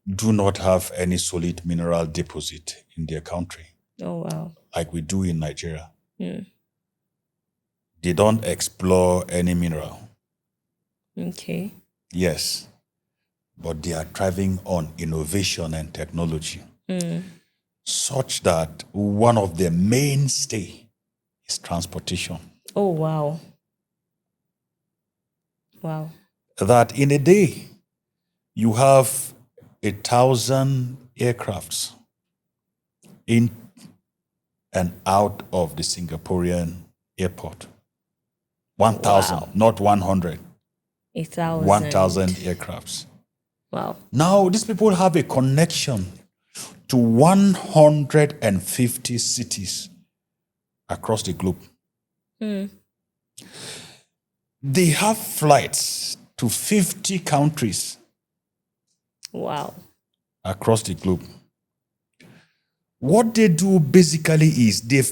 do not have any solid mineral deposit in their country. Oh, wow. Like we do in Nigeria. They don't explore any mineral. Okay. Yes. But they are thriving on innovation and technology. Such that one of their mainstay is transportation. Oh, wow. Wow. That in a day, you have 1,000 aircrafts in and out of the Singaporean airport. 1,000, not 100. 1,000. 1,000 aircrafts. Wow. Now, these people have a connection to 150 cities across the globe. They have flights to 50 countries. Wow. Across the globe. What they do basically is they've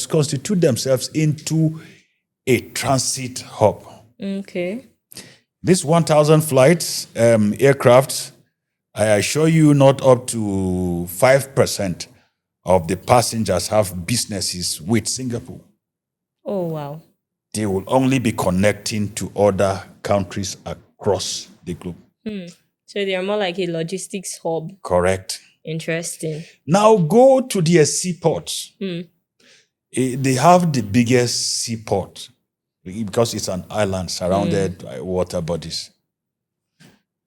constitute themselves into a transit hub. Okay. This 1,000 flights, aircraft, I assure you not up to 5% of the passengers have businesses with Singapore. Oh, wow. They will only be connecting to other countries across the globe. So they are more like a logistics hub. Correct. Interesting. Now go to their seaports. They have the biggest seaport because it's an island surrounded by water bodies,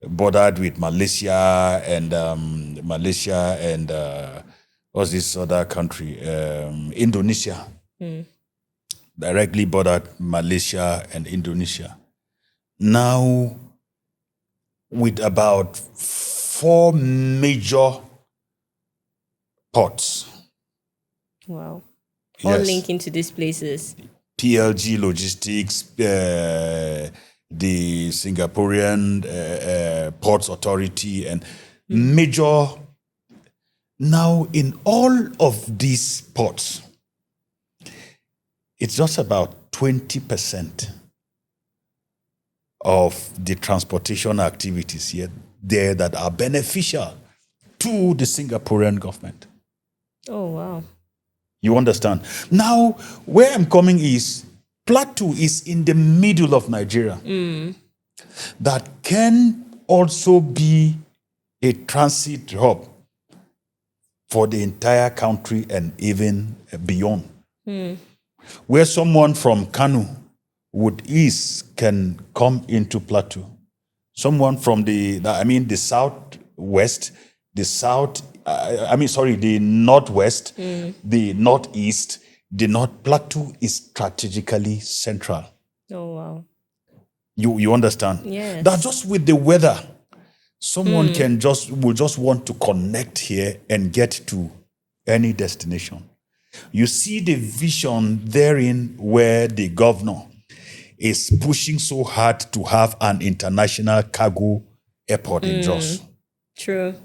bordered with Malaysia and what's this other country? Indonesia. Directly bordered Malaysia and Indonesia. Now, with about 4 major ports. Wow. All linking to these places. PLG Logistics, the Singaporean Ports Authority, and major. Now, in all of these ports, it's just about 20% of the transportation activities here there that are beneficial to the Singaporean government. Oh, wow. You understand? Now, where I'm coming is, Plateau is in the middle of Nigeria. That can also be a transit hub for the entire country and even beyond. Where someone from Kano would east can come into Plateau. Someone from the southwest, the northwest, the northeast, the North Plateau is strategically central. Oh, wow. You understand? Yes. That just with the weather, someone will just want to connect here and get to any destination. You see the vision therein where the governor is pushing so hard to have an international cargo airport in Jos. True.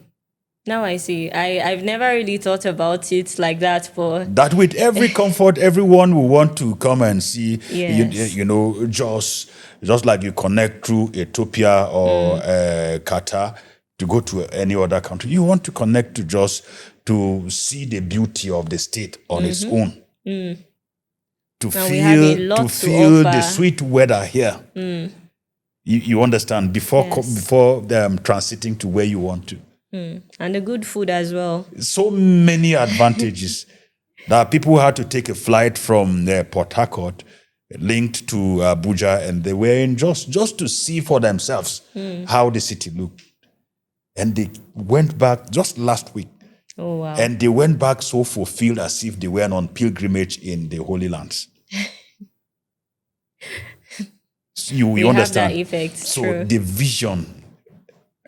Now I see. I've never really thought about it like that, but That with every comfort, everyone will want to come and see, Yes. Jos, just like you connect through Ethiopia or Qatar to go to any other country. You want to connect to Jos to see the beauty of the state on its own. To And we have a feel lot to the offer. sweet weather here. You understand? Before Yes. transiting to where you want to. And the good food as well. So many advantages that people had to take a flight from Port Harcourt linked to Abuja, and they were in just to see for themselves how the city looked. And they went back just last week. Oh, wow. And they went back so fulfilled as if they were on pilgrimage in the Holy Lands. You Have understand? that effect. So True. the vision,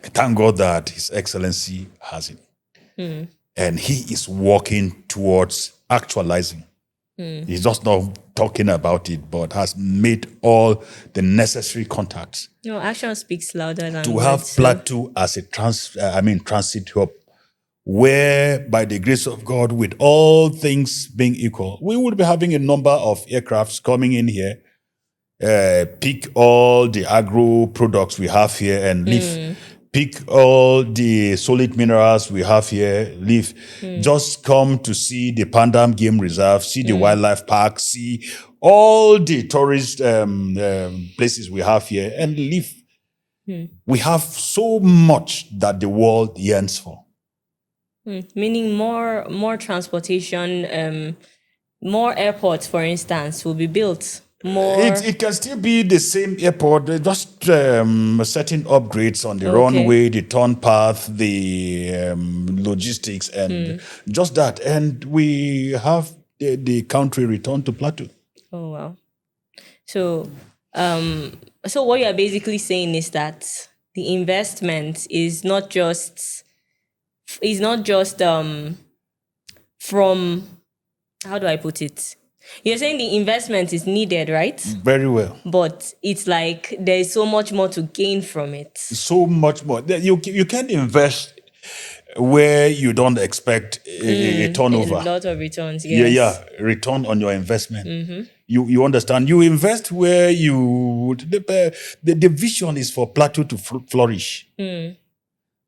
thank God that His Excellency has it. And he is working towards actualizing. He's just not talking about it, but has made all the necessary contacts No, action speaks louder than to words. have so- Plateau as a transit hub, where by the grace of God, with all things being equal, we will be having a number of aircrafts coming in here, pick all the agro products we have here and leave. Pick all the solid minerals we have here, leave. Just come to see the Pandam Game Reserve, see the wildlife park, see all the tourist places we have here and leave. We have so much that the world yearns for. Meaning more transportation, more airports, for instance, will be built. More. It can still be the same airport, just certain upgrades on the Okay. runway, the turn path, the logistics, and just that. And we have the country return to Plateau. Oh, wow. So, so what you're basically saying is that the investment is not just from, how do I put it? You're saying the investment is needed, right? Very well. But it's like there's so much more to gain from it. So much more. You can't invest where you don't expect a turnover. A lot of returns, yes. Yeah, return on your investment. You understand? You invest where the vision is for Plateau to flourish.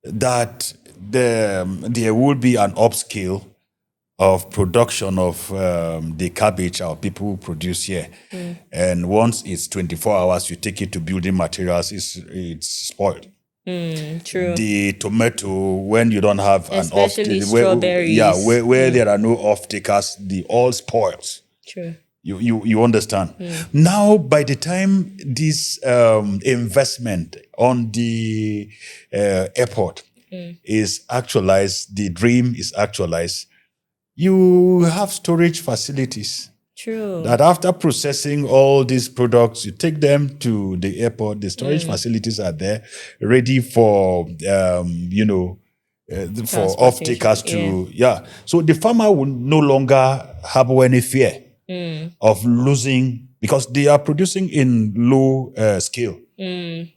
That there will be an upscale of production of the cabbage our people produce here. And once it's 24 hours, you take it to building materials, it's spoiled. True. The tomato, when you don't have Especially an strawberries. where there are no off-takers, the all spoils. True. You understand? Now, by the time this investment on the airport is actualized, the dream is actualized, you have storage facilities. True. That after processing all these products, you take them to the airport. The storage facilities are there, ready for for off-takers to So the farmer will no longer have any fear of losing, because they are producing in low scale, knowing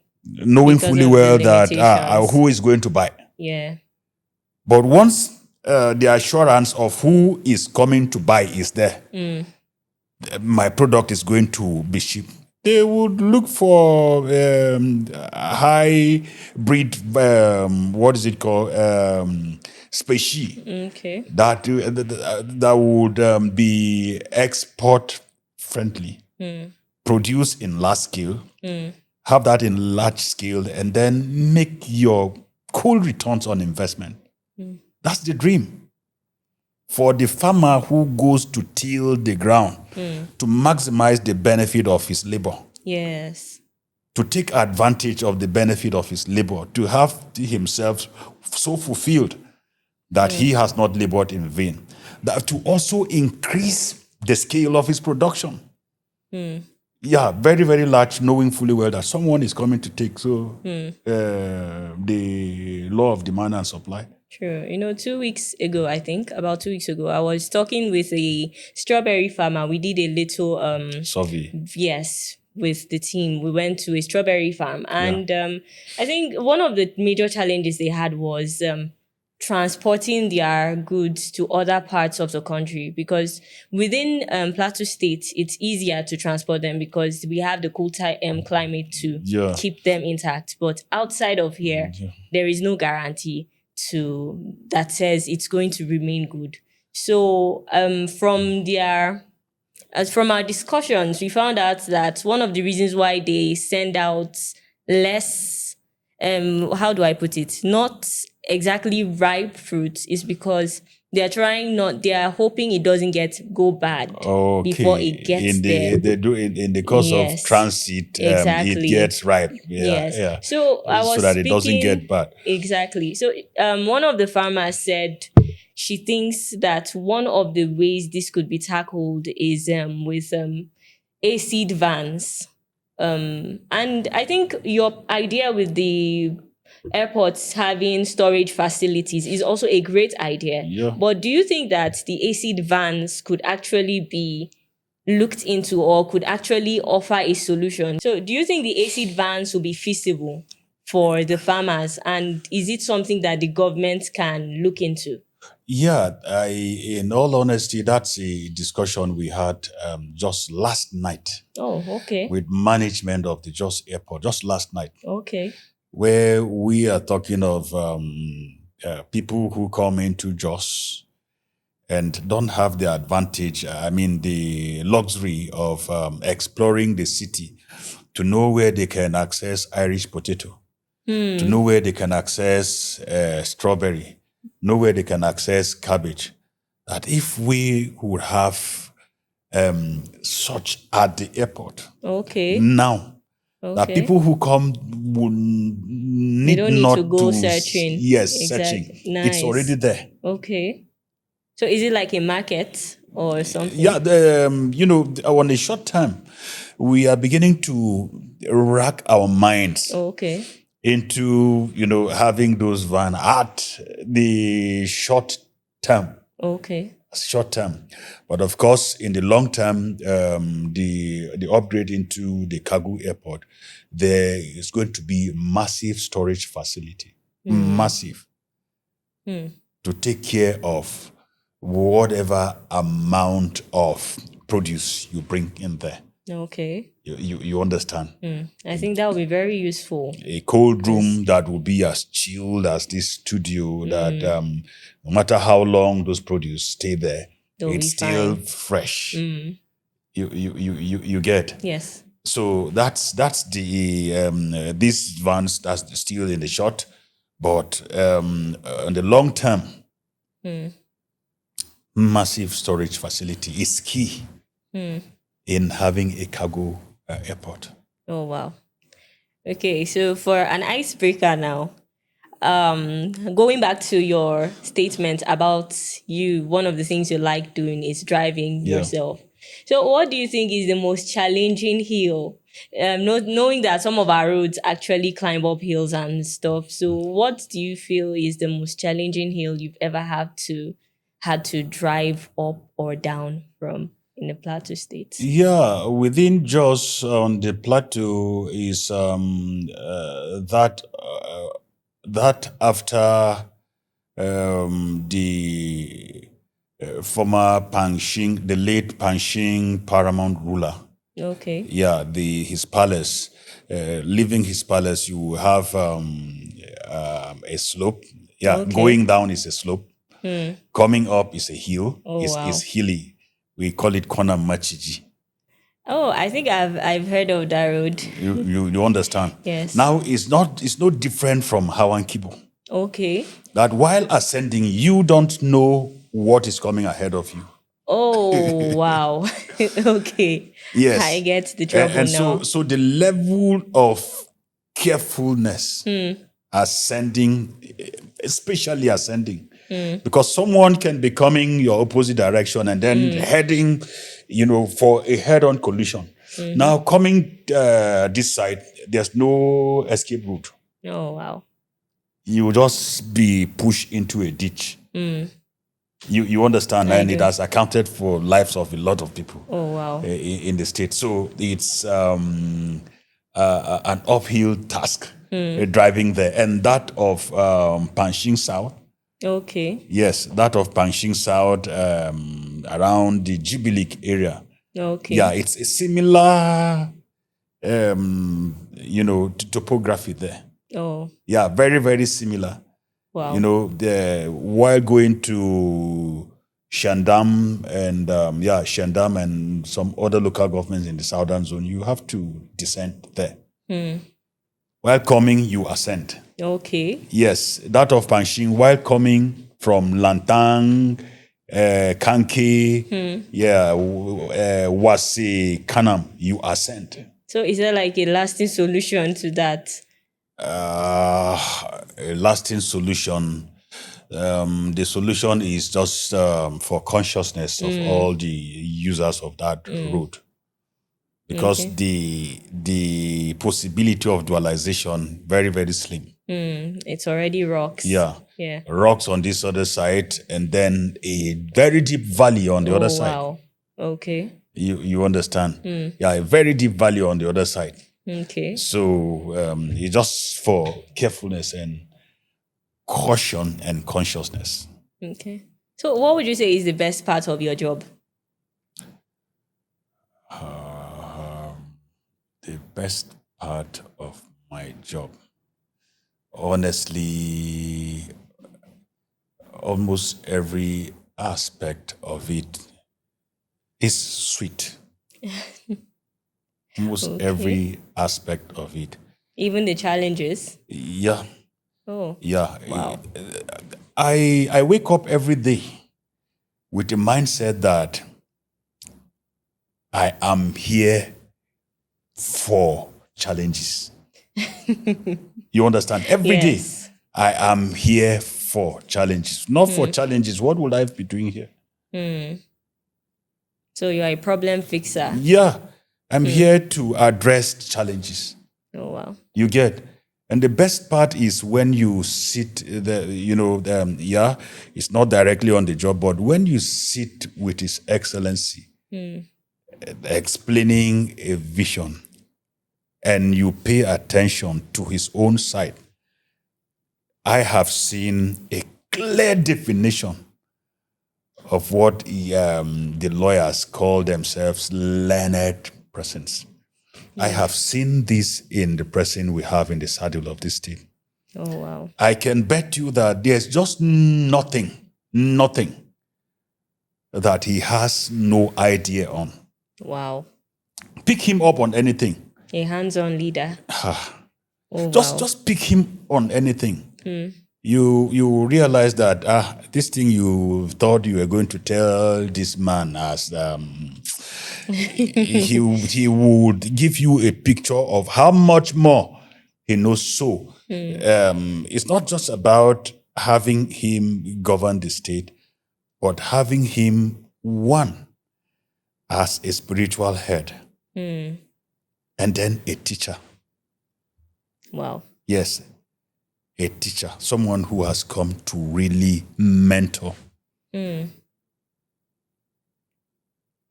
Because fully of well the that limitations. who is going to buy. Yeah. But once the assurance of who is coming to buy is there, my product is going to be cheap. they would look for high breed, what is it called, species Okay. that would be export friendly, produce in large scale, have that in large scale, and then make your cool returns on investment. That's the dream for the farmer who goes to till the ground to maximize the benefit of his labor. Yes. To take advantage of the benefit of his labor, to have himself so fulfilled that he has not labored in vain, that to also increase the scale of his production. Yeah, very, very large, knowing fully well that someone is coming to take the law of demand and supply. True. 2 weeks ago, I think, about 2 weeks ago, I was talking with a strawberry farmer. We did a little Survey. yes, with the team. We went to a strawberry farm, and I think one of the major challenges they had was transporting their goods to other parts of the country, because within Plateau State, it's easier to transport them because we have the cool climate to keep them intact. But outside of here, there is no guarantee that says it's going to remain good. So from our discussions, we found out that one of the reasons why they send out less, how do I put it, not exactly ripe fruit, is because they are hoping it doesn't go bad before it gets there. They do in the course of transit, exactly. It gets ripe. So I was so that it doesn't get bad. Exactly. So one of the farmers said she thinks that one of the ways this could be tackled is with acid vans. And I think your idea with the airports having storage facilities is also a great idea. Yeah. But do you think that the acid vans could actually be looked into or could actually offer a solution? So do you think the acid vans will be feasible for the farmers? And is it something that the government can look into? Yeah, in all honesty, that's a discussion we had just last night. Oh, okay. With management of the Jos Airport, just last night. Okay. Where we are talking of people who come into Jos and don't have the advantage, the luxury of exploring the city, to know where they can access Irish potato, to know where they can access strawberry, know where they can access cabbage. That if we would have such at the airport now, that people who come will they don't need to go searching. Yes, exactly. Searching. Nice. It's already there. Okay. So is it like a market or something? Yeah, on a short time, we are beginning to rack our minds into, having those vans at the short term. Okay. Short term. But of course, in the long term, the upgrade into the cargo airport, there is going to be massive storage facility. Massive. To take care of whatever amount of produce you bring in there. Okay. You understand? I think that would be very useful. A cold room that will be as chilled as this studio, that no matter how long those produce stay there, it's still fresh. You get? Yes. So that's the these vans that's still in the short, but on the long term, massive storage facility is key in having a cargo airport. Oh, wow. Okay, so for an icebreaker now, going back to your statement about one of the things you like doing is driving yourself. So what do you think is the most challenging hill? Knowing that some of our roads actually climb up hills and stuff. So what do you feel is the most challenging hill you've ever had to drive up or down from in the Plateau State? Yeah, within Jos on the plateau is that after the former Panshing, the late Panshing paramount ruler, Okay. Yeah, his palace. Leaving his palace, you have a slope. Yeah, Okay. going down is a slope. Coming up is a hill. Oh, wow. It's hilly. We call it Kona Machiji. Oh, I think I've heard of that road. You understand? Yes. Now it's no different from Hawankibo. Okay. That while ascending, you don't know what is coming ahead of you. Oh, wow. Okay. Yes. I get the trouble And now. so the level of carefulness ascending, especially ascending, because someone can be coming your opposite direction and then heading, for a head-on collision. Now coming this side, there's no escape route. Oh, wow. You will just be pushed into a ditch. You understand, and it has accounted for lives of a lot of people. Oh, wow. In the state. So it's an uphill task driving there, and that of Panxing South. Okay. Yes, that of Panxing South around the Jibilik area. Okay. Yeah, it's a similar, topography there. Oh, Yeah, very, very similar. wow. While going to Shandam and some other local governments in the southern zone, you have to descend there. While coming, you ascend. Okay. Yes, that of Panxing, while coming from Lantang, Kanke, Wasi, Kanam, you ascend. So is there like a lasting solution to that? A lasting solution. The solution is just for consciousness of all the users of that road, because the possibility of dualization very, very slim. It's already rocks. Yeah, Yeah. rocks on this other side, and then a very deep valley on the other side. Wow. Okay. You understand? Yeah, a very deep valley on the other side. Okay. So it's just for carefulness and caution and consciousness. Okay. So what would you say is the best part of your job? The best part of my job, honestly, almost every aspect of it is sweet. Almost every aspect of it. Even the challenges? Yeah. Oh. Yeah. Wow. I wake up every day with the mindset that I am here for challenges. You understand? Every day I am here for challenges. Not for challenges. What would I be doing here? So you are a problem fixer. Yeah. I'm here to address challenges. Oh, wow. You get? And the best part is when you sit it's not directly on the job, but when you sit with His Excellency, explaining a vision, and you pay attention to his own side, I have seen a clear definition of what the lawyers call themselves learned persons. I have seen this in the person we have in the saddle of this state. Oh, wow. I can bet you that there's just nothing that he has no idea on. Wow. Pick him up on anything. A hands-on leader. Just pick him on anything. You realize that this thing you thought you were going to tell this man as he would give you a picture of how much more he knows. So it's not just about having him govern the state, but having him one as a spiritual head and then a teacher. Wow. Yes, a teacher, someone who has come to really mentor.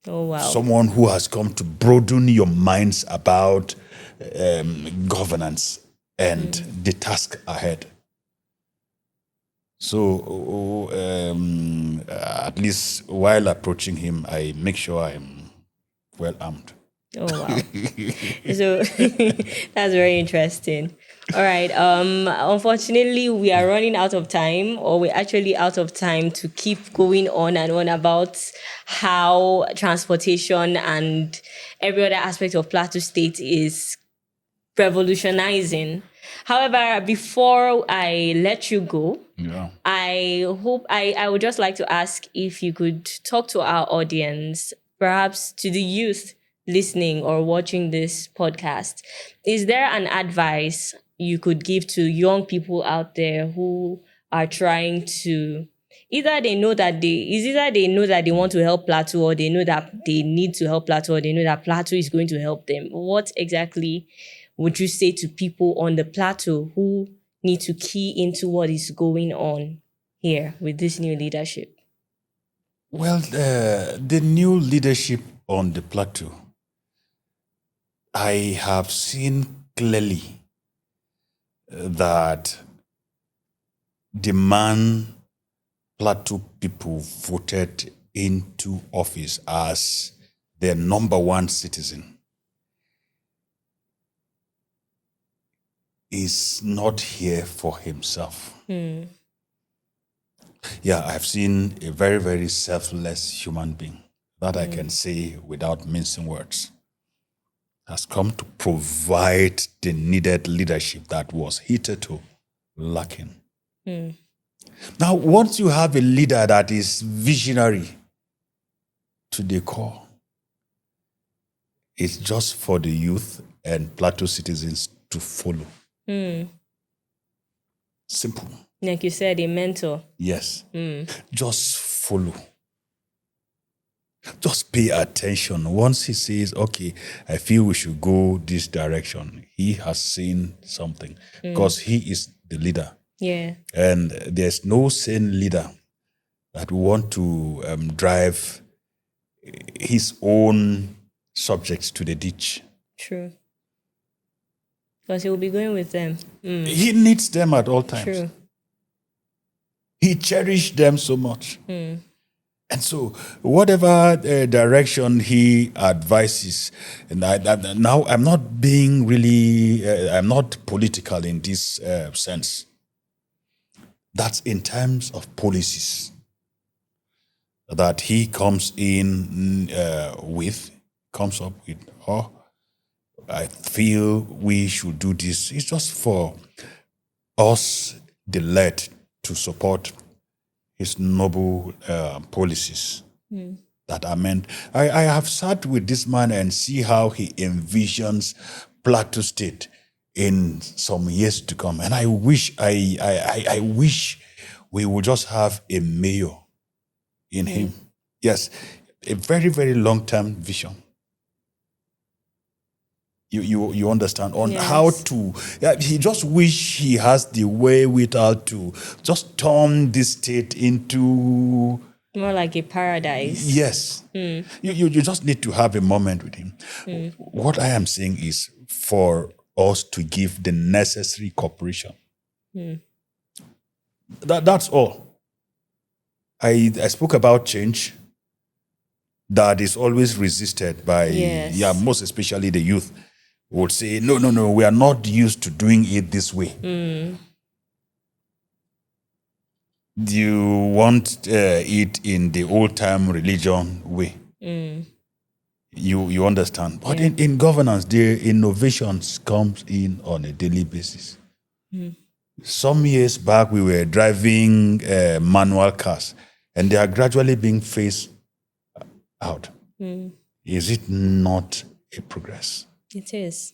Oh, wow. Someone who has come to broaden your minds about governance and the task ahead. So at least while approaching him, I make sure I'm well armed. Oh wow. So that's very interesting. All right. Unfortunately, we are running out of time, or we're actually out of time to keep going on and on about how transportation and every other aspect of Plateau State is revolutionizing. However, before I let you go, Yeah. I would just like to ask if you could talk to our audience, perhaps to the youth listening or watching this podcast. Is there an advice you could give to young people out there who are trying to either they know that they want to help Plateau, or they know that they need to help Plateau, or they know that Plateau is going to help them? What exactly would you say to people on the Plateau who need to key into what is going on here with this new leadership? Well, the new leadership on the plateau, I have seen clearly that the man Plateau people voted into office as their number one citizen is not here for himself. Yeah, I've seen a very, very selfless human being that I can say without mincing words has come to provide the needed leadership that was hitherto lacking. Now, once you have a leader that is visionary to the core, it's just for the youth and Plateau citizens to follow. Simple. Like you said, a mentor. Yes. Just follow. Just pay attention. Once he says, okay, I feel we should go this direction, he has seen something because he is the leader. Yeah. And there's no sane leader that will want to drive his own subjects to the ditch. True. Because he will be going with them. He needs them at all times. True. He cherished them so much. And so, whatever direction he advises, and now I'm not being really, I'm not political in this sense. That's in terms of policies that he comes up with, oh, I feel we should do this. It's just for us, the led, to support his noble policies that are meant. I have sat with this man and see how he envisions Plateau State in some years to come. And I wish I wish we would just have a mayor in him. Yes, a very, very long-term vision. You understand on how to. He just wish he has the wherewithal to just turn this state into more like a paradise. Yes, you just need to have a moment with him. What I am saying is for us to give the necessary cooperation. That's all. I spoke about change that is always resisted by most especially the youth. Would say, no, we are not used to doing it this way. You want it in the old-time religion way. You understand. But in governance, the innovations comes in on a daily basis. Some years back, we were driving manual cars, and they are gradually being phased out. Is it not a progress? It is.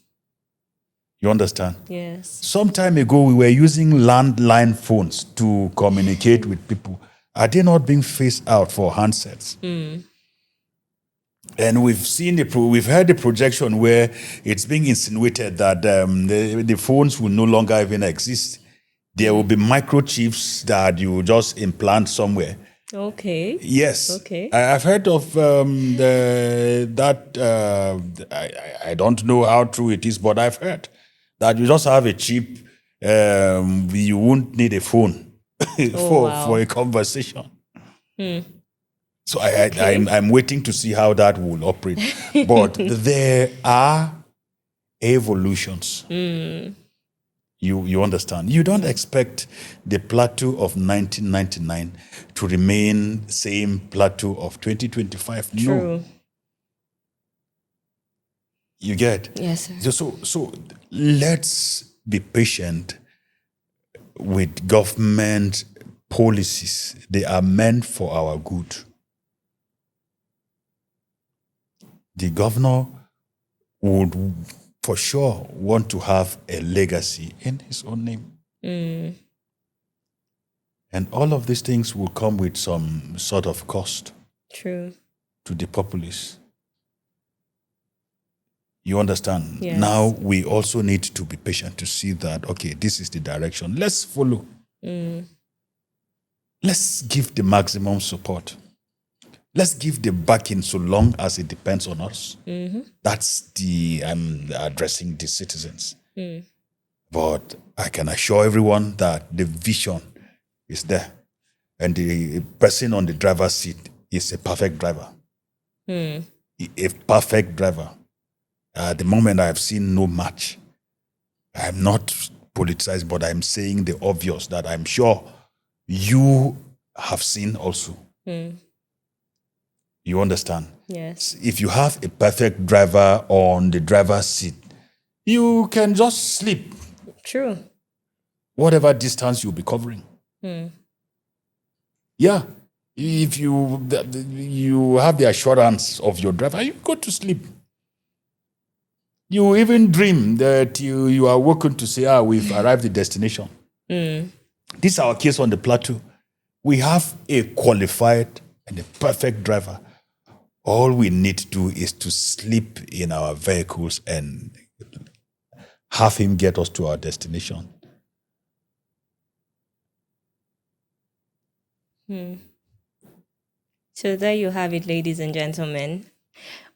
You understand? Yes. Some time ago, we were using landline phones to communicate with people. Are they not being phased out for handsets? And we've heard the projection where it's being insinuated that the phones will no longer even exist. There will be microchips that you will just implant somewhere. Okay. Yes. Okay. I've heard of I don't know how true it is, but I've heard that you just have a chip. You won't need a phone for a conversation. So I'm waiting to see how that will operate. But there are evolutions. You understand? You don't expect the plateau of 1999 to remain same plateau of 2025. True. No. You get? Yes, sir. So let's be patient with government policies. They are meant for our good. The governor would for sure want to have a legacy in his own name. And all of these things will come with some sort of cost. True. To the populace. You understand? Yes. Now we also need to be patient to see that, okay, this is the direction. Let's follow. Let's give the maximum support. Let's give the backing so long as it depends on us. That's I'm addressing the citizens. But I can assure everyone that the vision is there. And the person on the driver's seat is a perfect driver. A perfect driver. At the moment, I have seen no match. I'm not politicized, but I'm saying the obvious that I'm sure you have seen also. You understand? Yes. If you have a perfect driver on the driver's seat, you can just sleep. True. Whatever distance you'll be covering. Yeah. If you have the assurance of your driver, you go to sleep. You even dream that you are woken to say, we've arrived at the destination. This is our case on the plateau. We have a qualified and a perfect driver. All we need to do is to sleep in our vehicles and have him get us to our destination. So there you have it, ladies and gentlemen.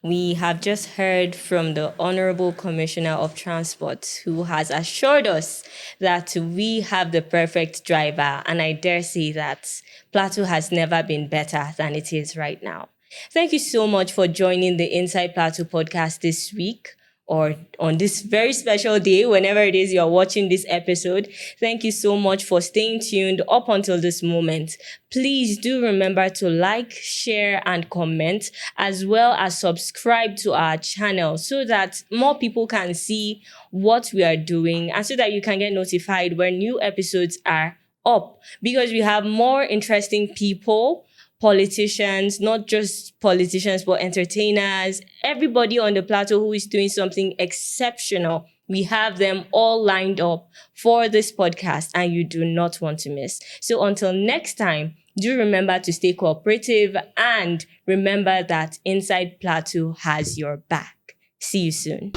We have just heard from the Honorable Commissioner of Transport, who has assured us that we have the perfect driver. And I dare say that Plateau has never been better than it is right now. Thank you so much for joining the Inside Plateau podcast this week, or on this very special day, whenever it is you're watching this episode. Thank you so much for staying tuned up until this moment. Please do remember to like, share, and comment, as well as subscribe to our channel so that more people can see what we are doing and so that you can get notified when new episodes are up, because we have more interesting people, politicians, not just politicians, but entertainers, everybody on the plateau who is doing something exceptional. We have them all lined up for this podcast, and you do not want to miss. So until next time, do remember to stay cooperative and remember that Inside Plateau has your back. See you soon.